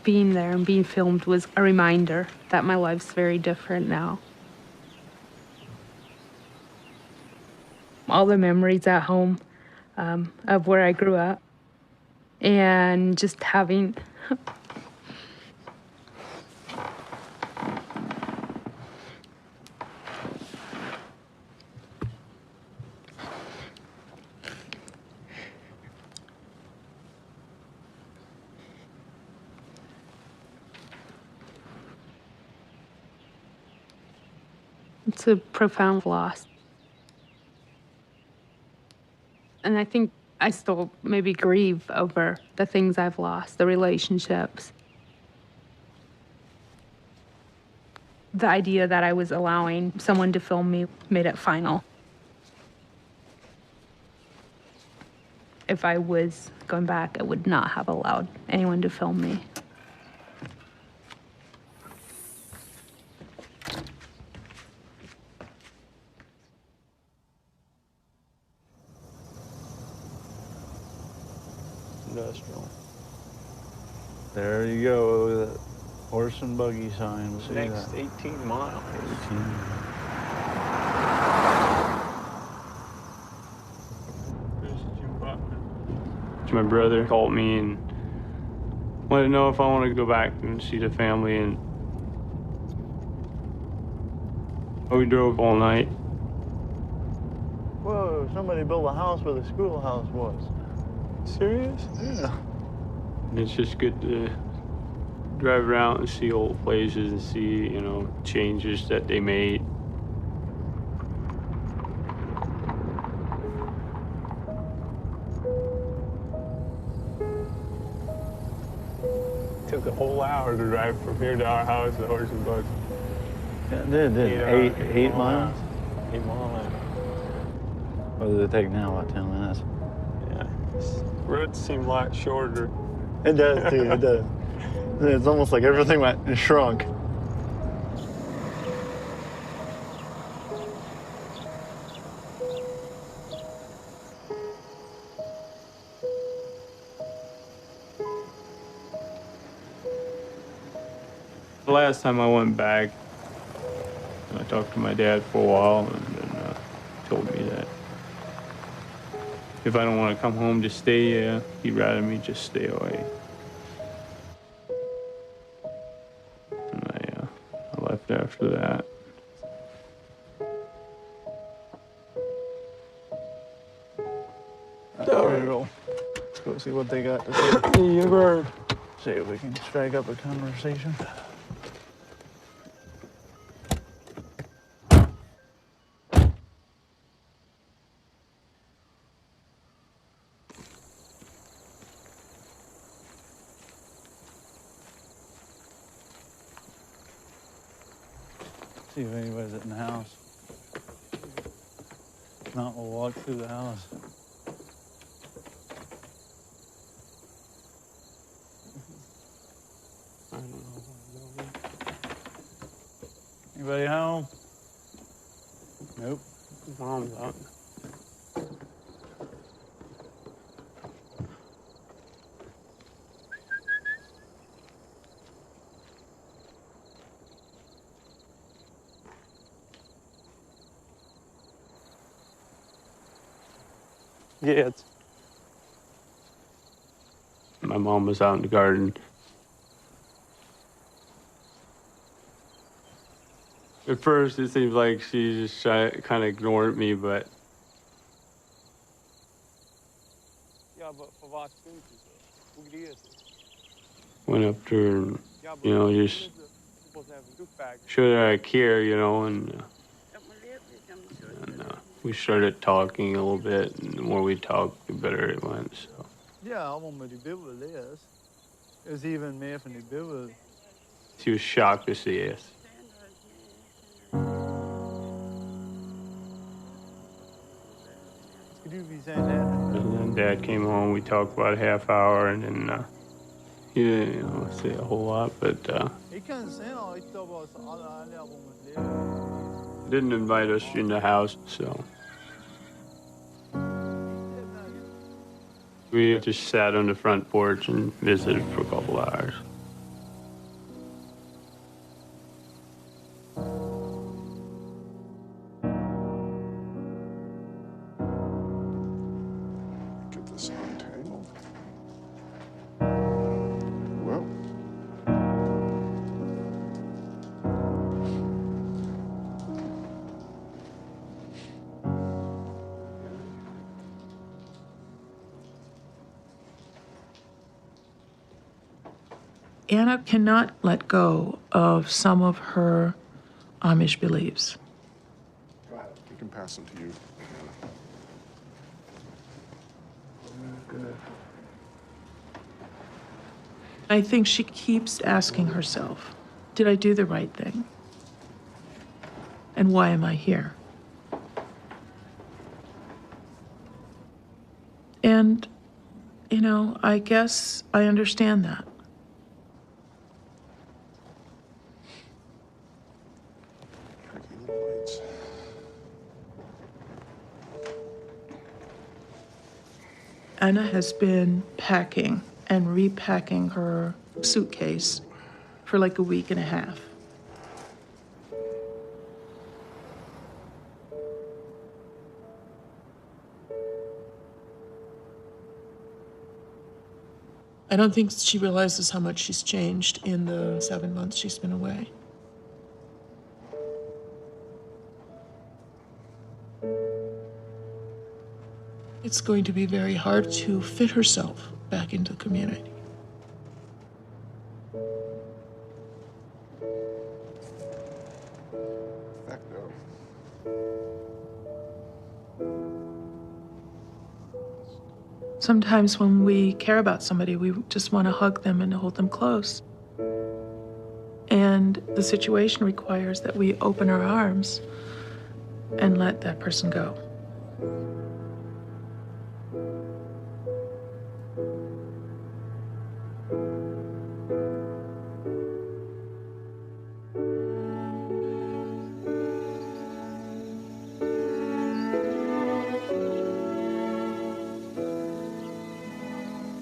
Being there and being filmed was a reminder that my life's very different now. All the memories at home of where I grew up, and just having It's a profound loss. And I think I still maybe grieve over the things I've lost, the relationships. The idea that I was allowing someone to film me made it final. If I was going back, I would not have allowed anyone to film me. Industrial. There you go, the horse and buggy sign. See Next that? 18 miles. 18. My brother called me and wanted to know if I want to go back and see the family, and we drove all night. Whoa, somebody built a house where the schoolhouse was. Serious? Yeah. And it's just good to drive around and see old places and see, you know, changes that they made. Took a whole hour to drive from here to our house, the horse and buggy. Yeah, it did. Eight miles? 8 miles. What does it take now? About 10 minutes? Yeah. Roads seem a lot shorter. It does, too. It does. It's almost like everything went shrunk. The last time I went back, I talked to my dad for a while, and then told me that if I don't want to come home to stay, he'd rather me just stay away. And I left after that. There we go. Let's go see what they got to say. See you, bird. See if we can strike up a conversation. See if anybody's in the house. If not, we'll walk through the house. I don't know. Anybody home? Nope. Mom's out. Yeah, my mom was out in the garden. At first, it seems like she just kind of ignored me, but went up to her and, you know, just showed her I care, you know, and we started talking a little bit, and the more we talked, the better it went, so. Ja, allemaal die beelden lees. Is even meer van die beelden. She was shocked to see us. And then Dad came home, we talked about a half hour, and then, he didn't, you know, say a whole lot, but, didn't invite us in the house, so. We just sat on the front porch and visited for a couple hours. Get this untangled. Well. Anna cannot let go of some of her Amish beliefs. can pass them to you, Anna. I think she keeps asking herself, did I do the right thing? And why am I here? And, you know, I guess I understand that. Anna has been packing and repacking her suitcase for like a week and a half. I don't think she realizes how much she's changed in the 7 months she's been away. It's going to be very hard to fit herself back into the community. Heck no. Sometimes when we care about somebody, we just want to hug them and hold them close. And the situation requires that we open our arms and let that person go.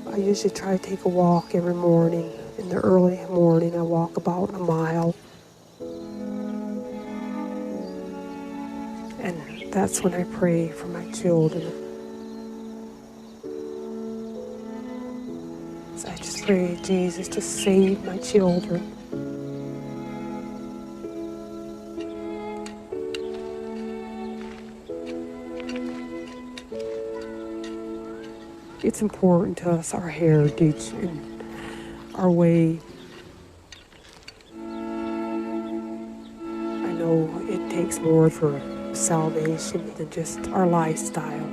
I usually try to take a walk every morning. In the early morning, I walk about a mile. And that's when I pray for my children. So I just pray, Jesus, to save my children. It's important to us, our heritage and our way. I know it takes more for salvation than just our lifestyle.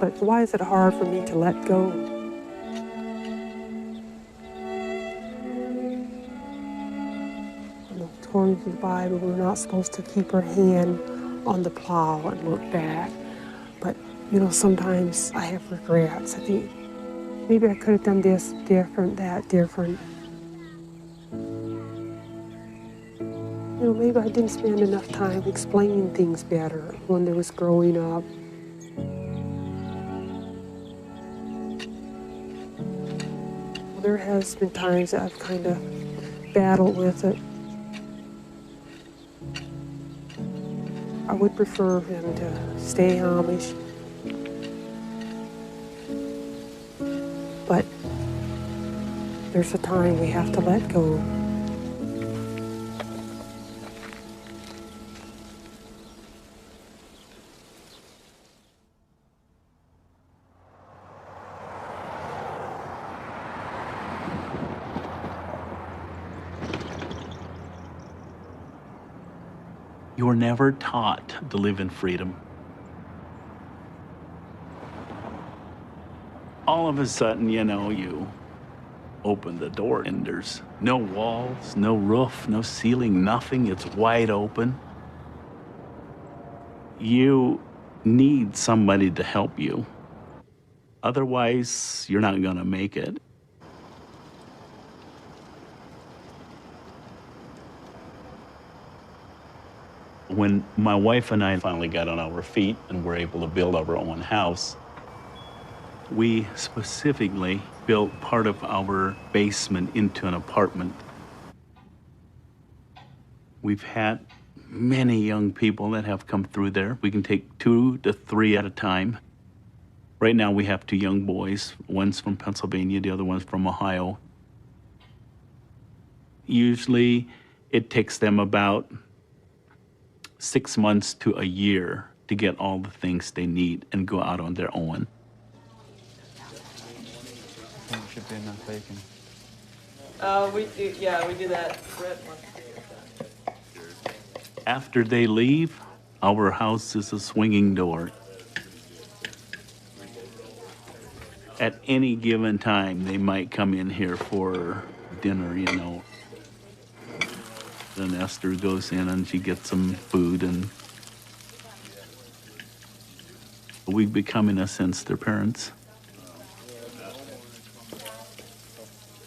But why is it hard for me to let go? According to the Bible, we're not supposed to keep our hand on the plow and look back. But, you know, sometimes I have regrets. I think maybe I could have done this different, that different. You know, maybe I didn't spend enough time explaining things better when I was growing up. There has been times that I've kind of battled with it. I would prefer him to stay Amish. But there's a time we have to let go. You were never taught to live in freedom. All of a sudden, you know, you open the door and there's no walls, no roof, no ceiling, nothing. It's wide open. You need somebody to help you. Otherwise, you're not gonna make it. When my wife and I finally got on our feet and were able to build our own house, we specifically built part of our basement into an apartment. We've had many young people that have come through there. We can take 2 to 3 at a time. Right now we have 2 young boys. One's from Pennsylvania, the other one's from Ohio. Usually it takes them about 6 months to a year to get all the things they need and go out on their own. I think it should be enough bacon. We do that. Brett wants to do that. After they leave, Our house is a swinging door. At any given time, they might come in here for dinner, you know. Then Esther goes in and she gets some food, and we become, in a sense, their parents.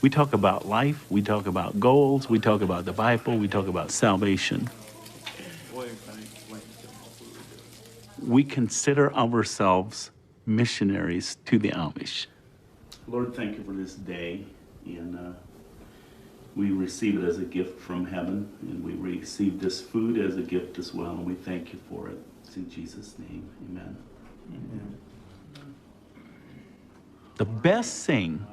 We talk about life, we talk about goals, we talk about the Bible, we talk about salvation. We consider ourselves missionaries to the Amish. Lord, thank you for this day, and we receive it as a gift from heaven, and we receive this food as a gift as well, and we thank you for it. It's in Jesus' name, amen. Amen. The best thing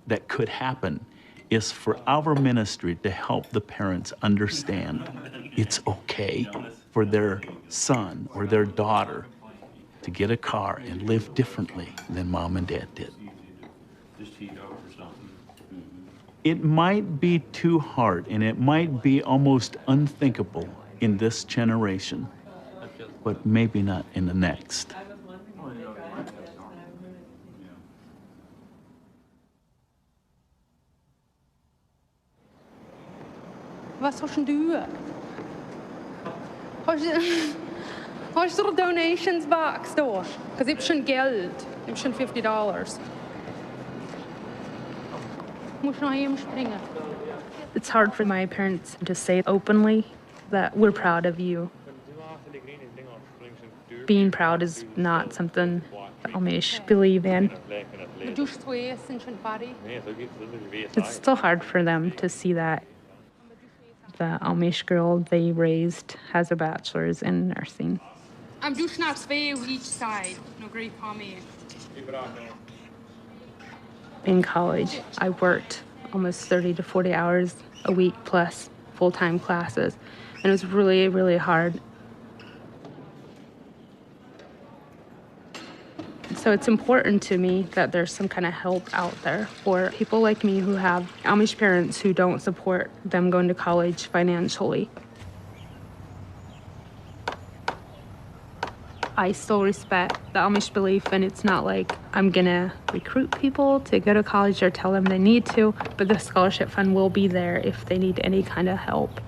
that could happen is for our ministry to help the parents understand it's okay for their son or their daughter to get a car and live differently than mom and dad did. It might be too hard, and it might be almost unthinkable in this generation, but maybe not in the next. Was hast denn du? Hast du the donations box da? Because ich habe schon Geld. Ich habe schon $50. Muss noch springen. It's hard for my parents to say openly that we're proud of you. Being proud is not something the Amish believe in. It's still hard for them to see that. The Amish girl they raised has a bachelor's in nursing. I'm just not zwei on each side. No great pommy. In college, I worked almost 30 to 40 hours a week plus full-time classes, and it was really, really hard. So it's important to me that there's some kind of help out there for people like me who have Amish parents who don't support them going to college financially. I still respect the Amish belief, and it's not like I'm gonna recruit people to go to college or tell them they need to, but the scholarship fund will be there if they need any kind of help.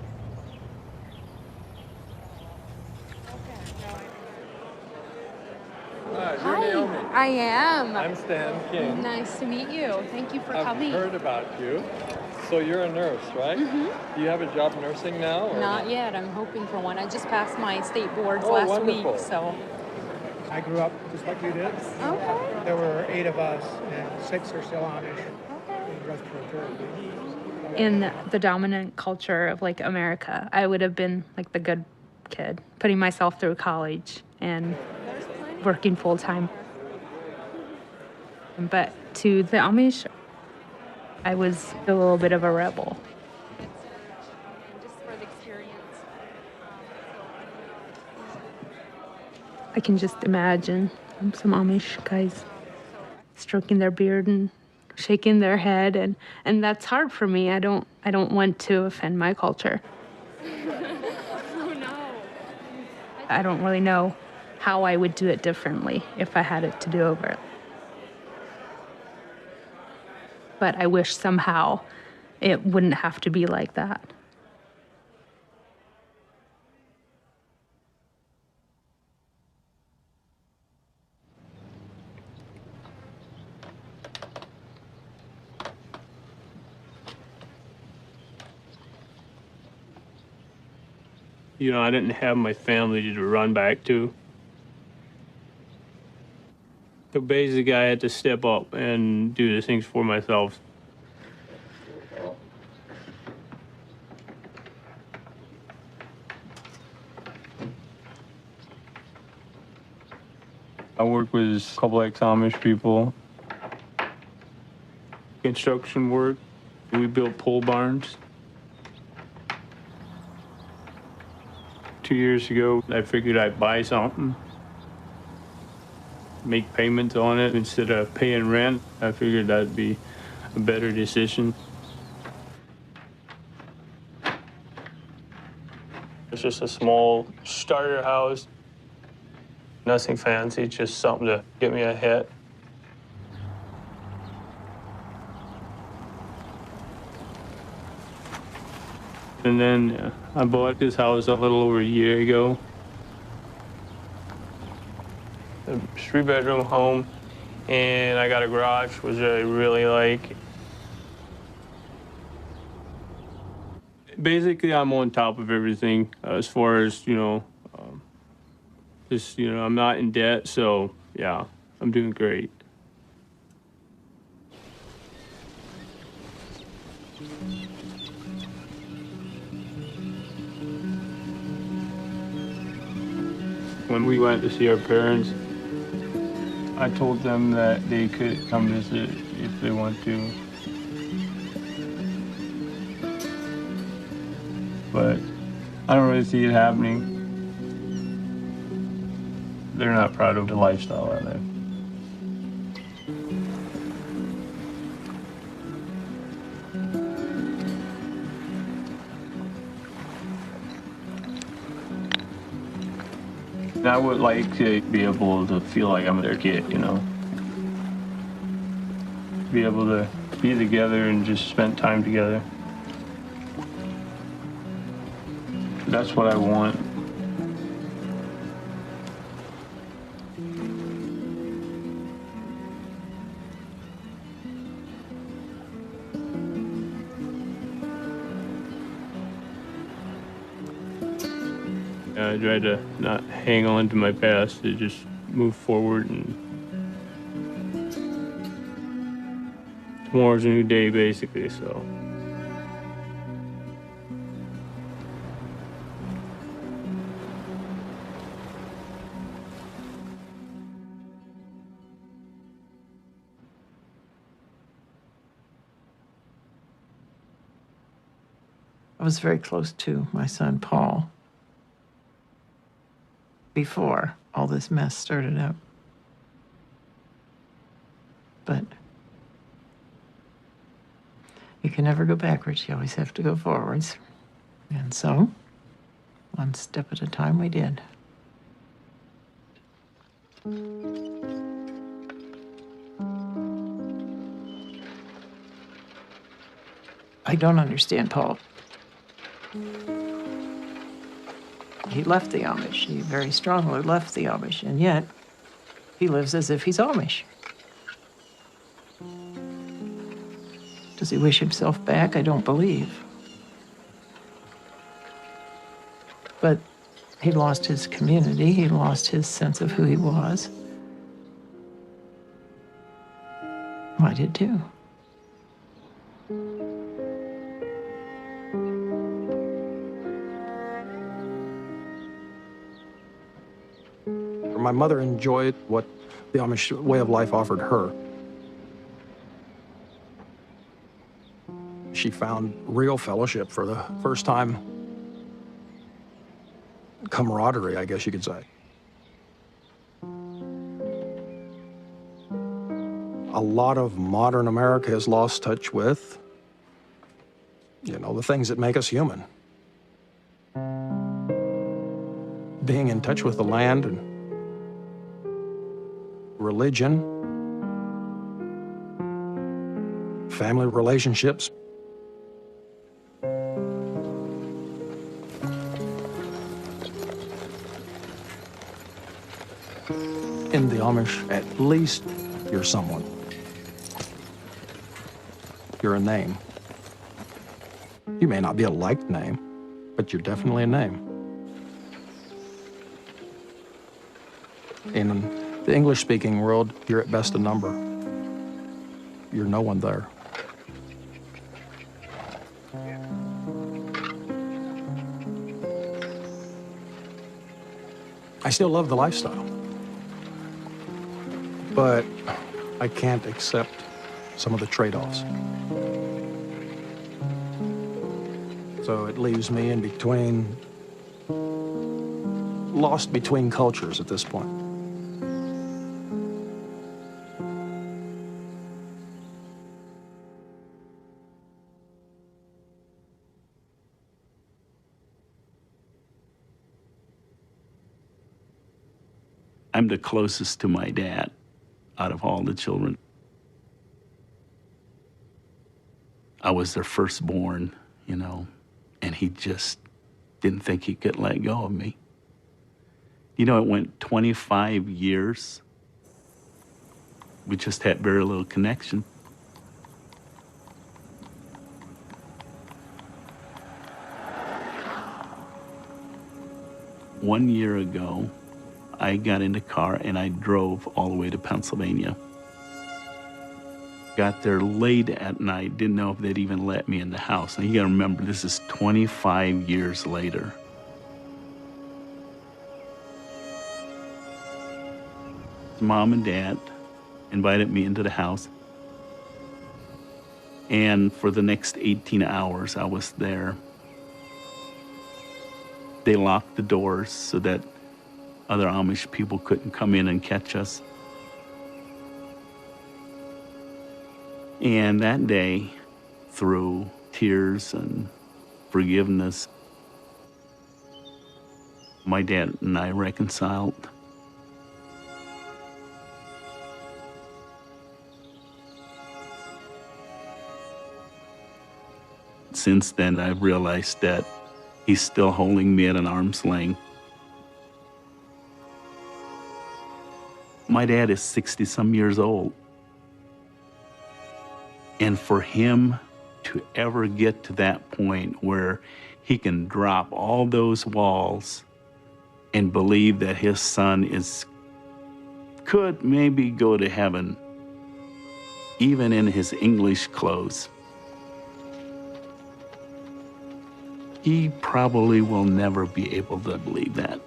Hi, I am. I'm Stan King. Nice to meet you. Thank you for coming. I've heard about you. So you're a nurse, right? Mm-hmm. Do you have a job nursing now? Or Not yet. I'm hoping for one. I just passed my state boards Oh, last wonderful. week, so. I grew up just like you did. Okay. There were 8 of us, and 6 are still Amish. The rest were Cherokee. In the dominant culture of like America, I would have been like the good kid, putting myself through college and working full time. But to the Amish, I was a little bit of a rebel. I can just imagine some Amish guys stroking their beard and shaking their head, and that's hard for me. I don't want to offend my culture. Oh, no. I don't really know how I would do it differently if I had it to do over. But I wish somehow it wouldn't have to be like that. You know, I didn't have my family to run back to. So basically, I had to step up and do the things for myself. I work with a couple ex-Amish people. Construction work. We built pole barns. 2 years ago, I figured I'd buy something, make payments on it instead of paying rent. I figured that'd be a better decision. It's just a small starter house. Nothing fancy, just something to get me ahead. And then I bought this house a little over a year ago. A 3-bedroom home, and I got a garage, which I really like. Basically, I'm on top of everything as far as, I'm not in debt, so yeah, I'm doing great. When we went to see our parents, I told them that they could come visit if they want to. But I don't really see it happening. They're not proud of the lifestyle I live. I would like to be able to feel like I'm their kid, Be able to be together and just spend time together. That's what I want. I try to not hang on to my past, to just move forward, and tomorrow's a new day, basically, so. I was very close to my son, Paul, before all this mess started up. But you can never go backwards. You always have to go forwards. And so, one step at a time, we did. I don't understand Paul. He left the Amish. He very strongly left the Amish, and yet he lives as if he's Amish. Does he wish himself back? I don't believe. But he lost his community. He lost his sense of who he was. I did too. My mother enjoyed what the Amish way of life offered her. She found real fellowship for the first time. Camaraderie, I guess you could say. A lot of modern America has lost touch with, the things that make us human. Being in touch with the land and religion, family relationships. In the Amish, at least you're someone. You're a name. You may not be a liked name, but you're definitely a name. In the English-speaking world, you're at best a number. You're no one there. I still love the lifestyle, but I can't accept some of the trade-offs. So it leaves me in between, lost between cultures at this point. I'm the closest to my dad out of all the children. I was their firstborn, you know, and he just didn't think he could let go of me. You know, it went 25 years. We just had very little connection. One year ago, I got in the car and I drove all the way to Pennsylvania. Got there late at night, didn't know if they'd even let me in the house. And you gotta remember, this is 25 years later. Mom and Dad invited me into the house. And for the next 18 hours, I was there. They locked the doors so that other Amish people couldn't come in and catch us. And that day, through tears and forgiveness, my dad and I reconciled. Since then, I've realized that he's still holding me at an arm's length. My dad is 60-some years old. And for him to ever get to that point where he can drop all those walls and believe that his son could maybe go to heaven, even in his English clothes, he probably will never be able to believe that.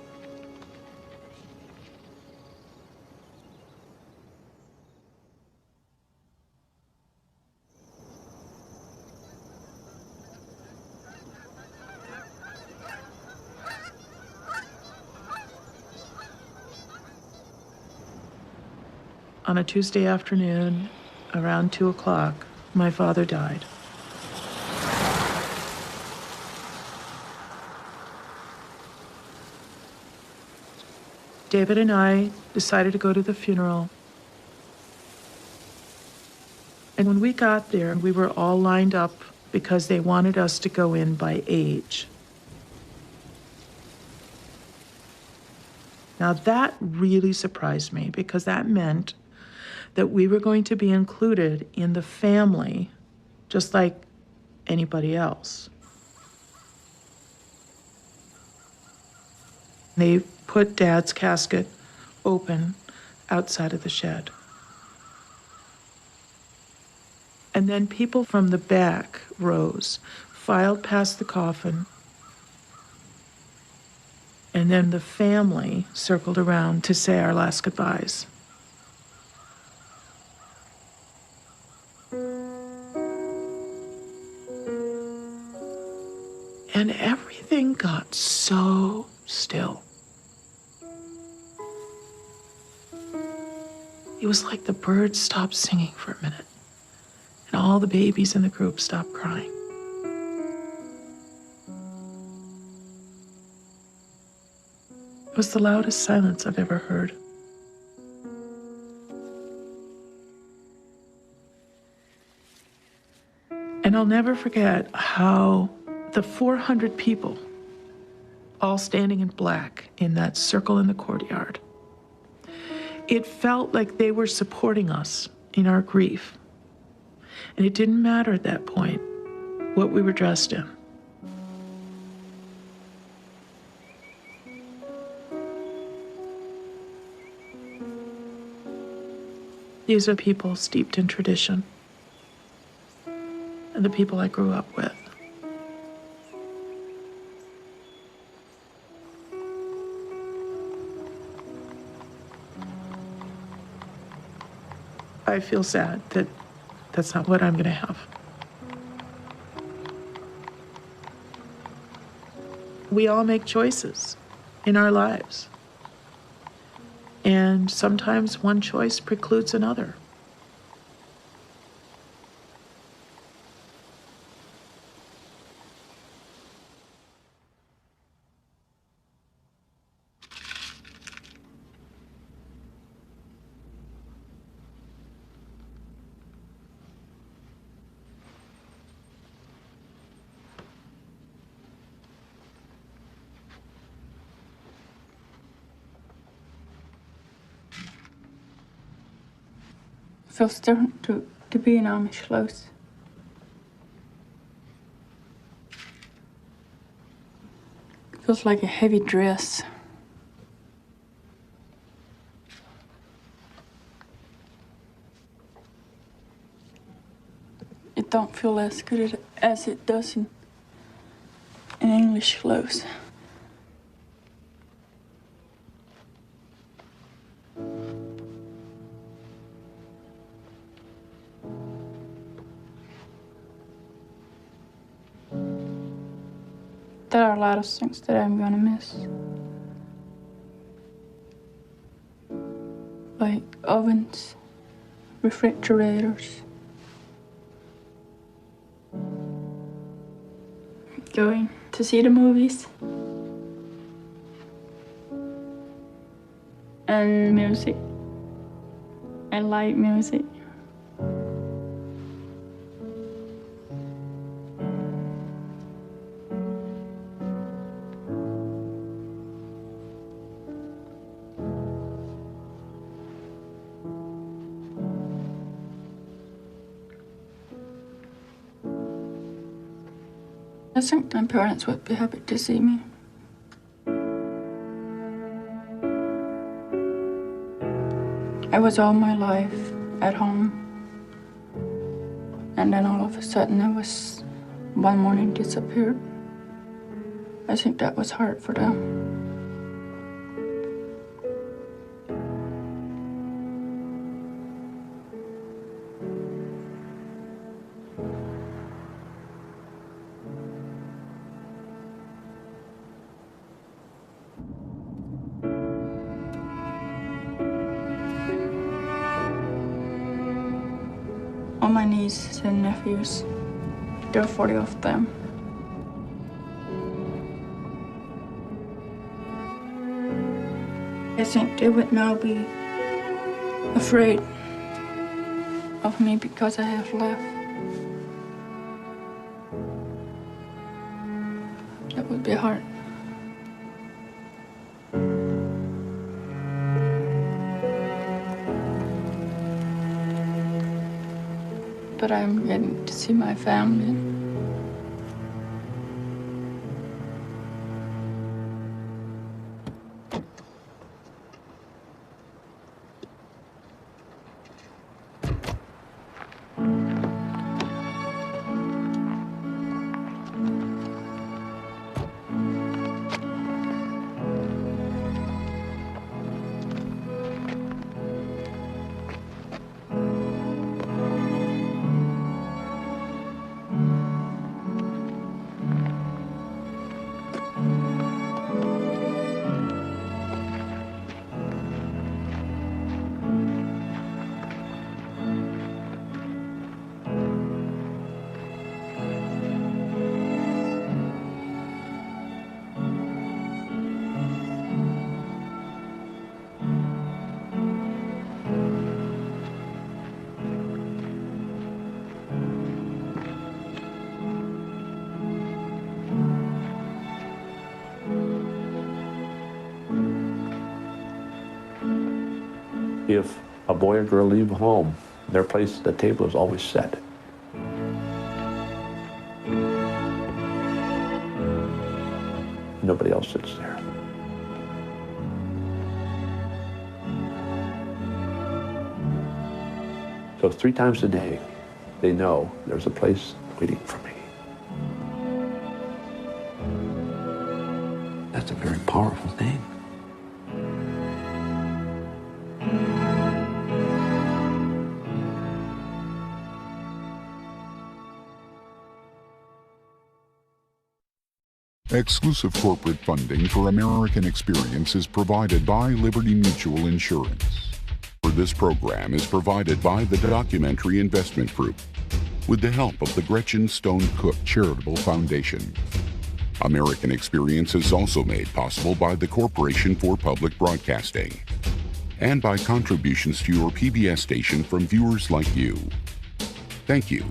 On a Tuesday afternoon, around 2 o'clock, my father died. David and I decided to go to the funeral. And when we got there, we were all lined up because they wanted us to go in by age. Now that really surprised me because that meant that we were going to be included in the family just like anybody else. They put Dad's casket open outside of the shed. And then people from the back rows, filed past the coffin, and then the family circled around to say our last goodbyes. And everything got so still. It was like the birds stopped singing for a minute, and all the babies in the group stopped crying. It was the loudest silence I've ever heard. And I'll never forget how the 400 people, all standing in black in that circle in the courtyard, it felt like they were supporting us in our grief. And it didn't matter at that point what we were dressed in. These are people steeped in tradition, and the people I grew up with. I feel sad that that's not what I'm going to have. We all make choices in our lives. And sometimes one choice precludes another. Feels different to be in Amish clothes. Feels like a heavy dress. It don't feel as good as it does in English clothes. There are a lot of things that I'm gonna miss. Like ovens, refrigerators. Going to see the movies. And music. I like music. I think my parents would be happy to see me. I was all my life at home. And then all of a sudden I was one morning disappeared. I think that was hard for them. All my nieces and nephews, there are 40 of them. I think they would now be afraid of me because I have left. That would be hard. But I'm getting to see my family. If a boy or girl leave home, their place at the table is always set. Nobody else sits there. So 3 times a day, they know there's a place waiting for me. That's a very powerful thing. Exclusive corporate funding for American Experience is provided by Liberty Mutual Insurance. For this program is provided by the Documentary Investment Group with the help of the Gretchen Stone Cook Charitable Foundation. American Experience is also made possible by the Corporation for Public Broadcasting and by contributions to your PBS station from viewers like you. Thank you.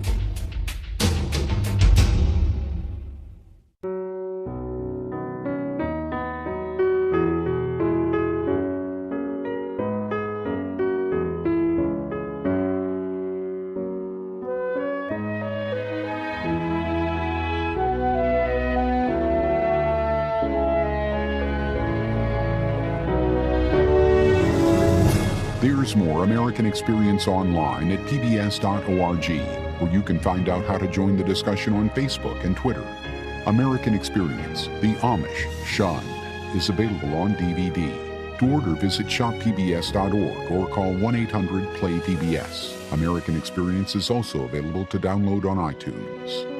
There's more American Experience online at pbs.org, where you can find out how to join the discussion on Facebook and Twitter. American Experience, The Amish, Shunned, is available on DVD. To order, visit shoppbs.org or call 1-800-PLAY-PBS. American Experience is also available to download on iTunes.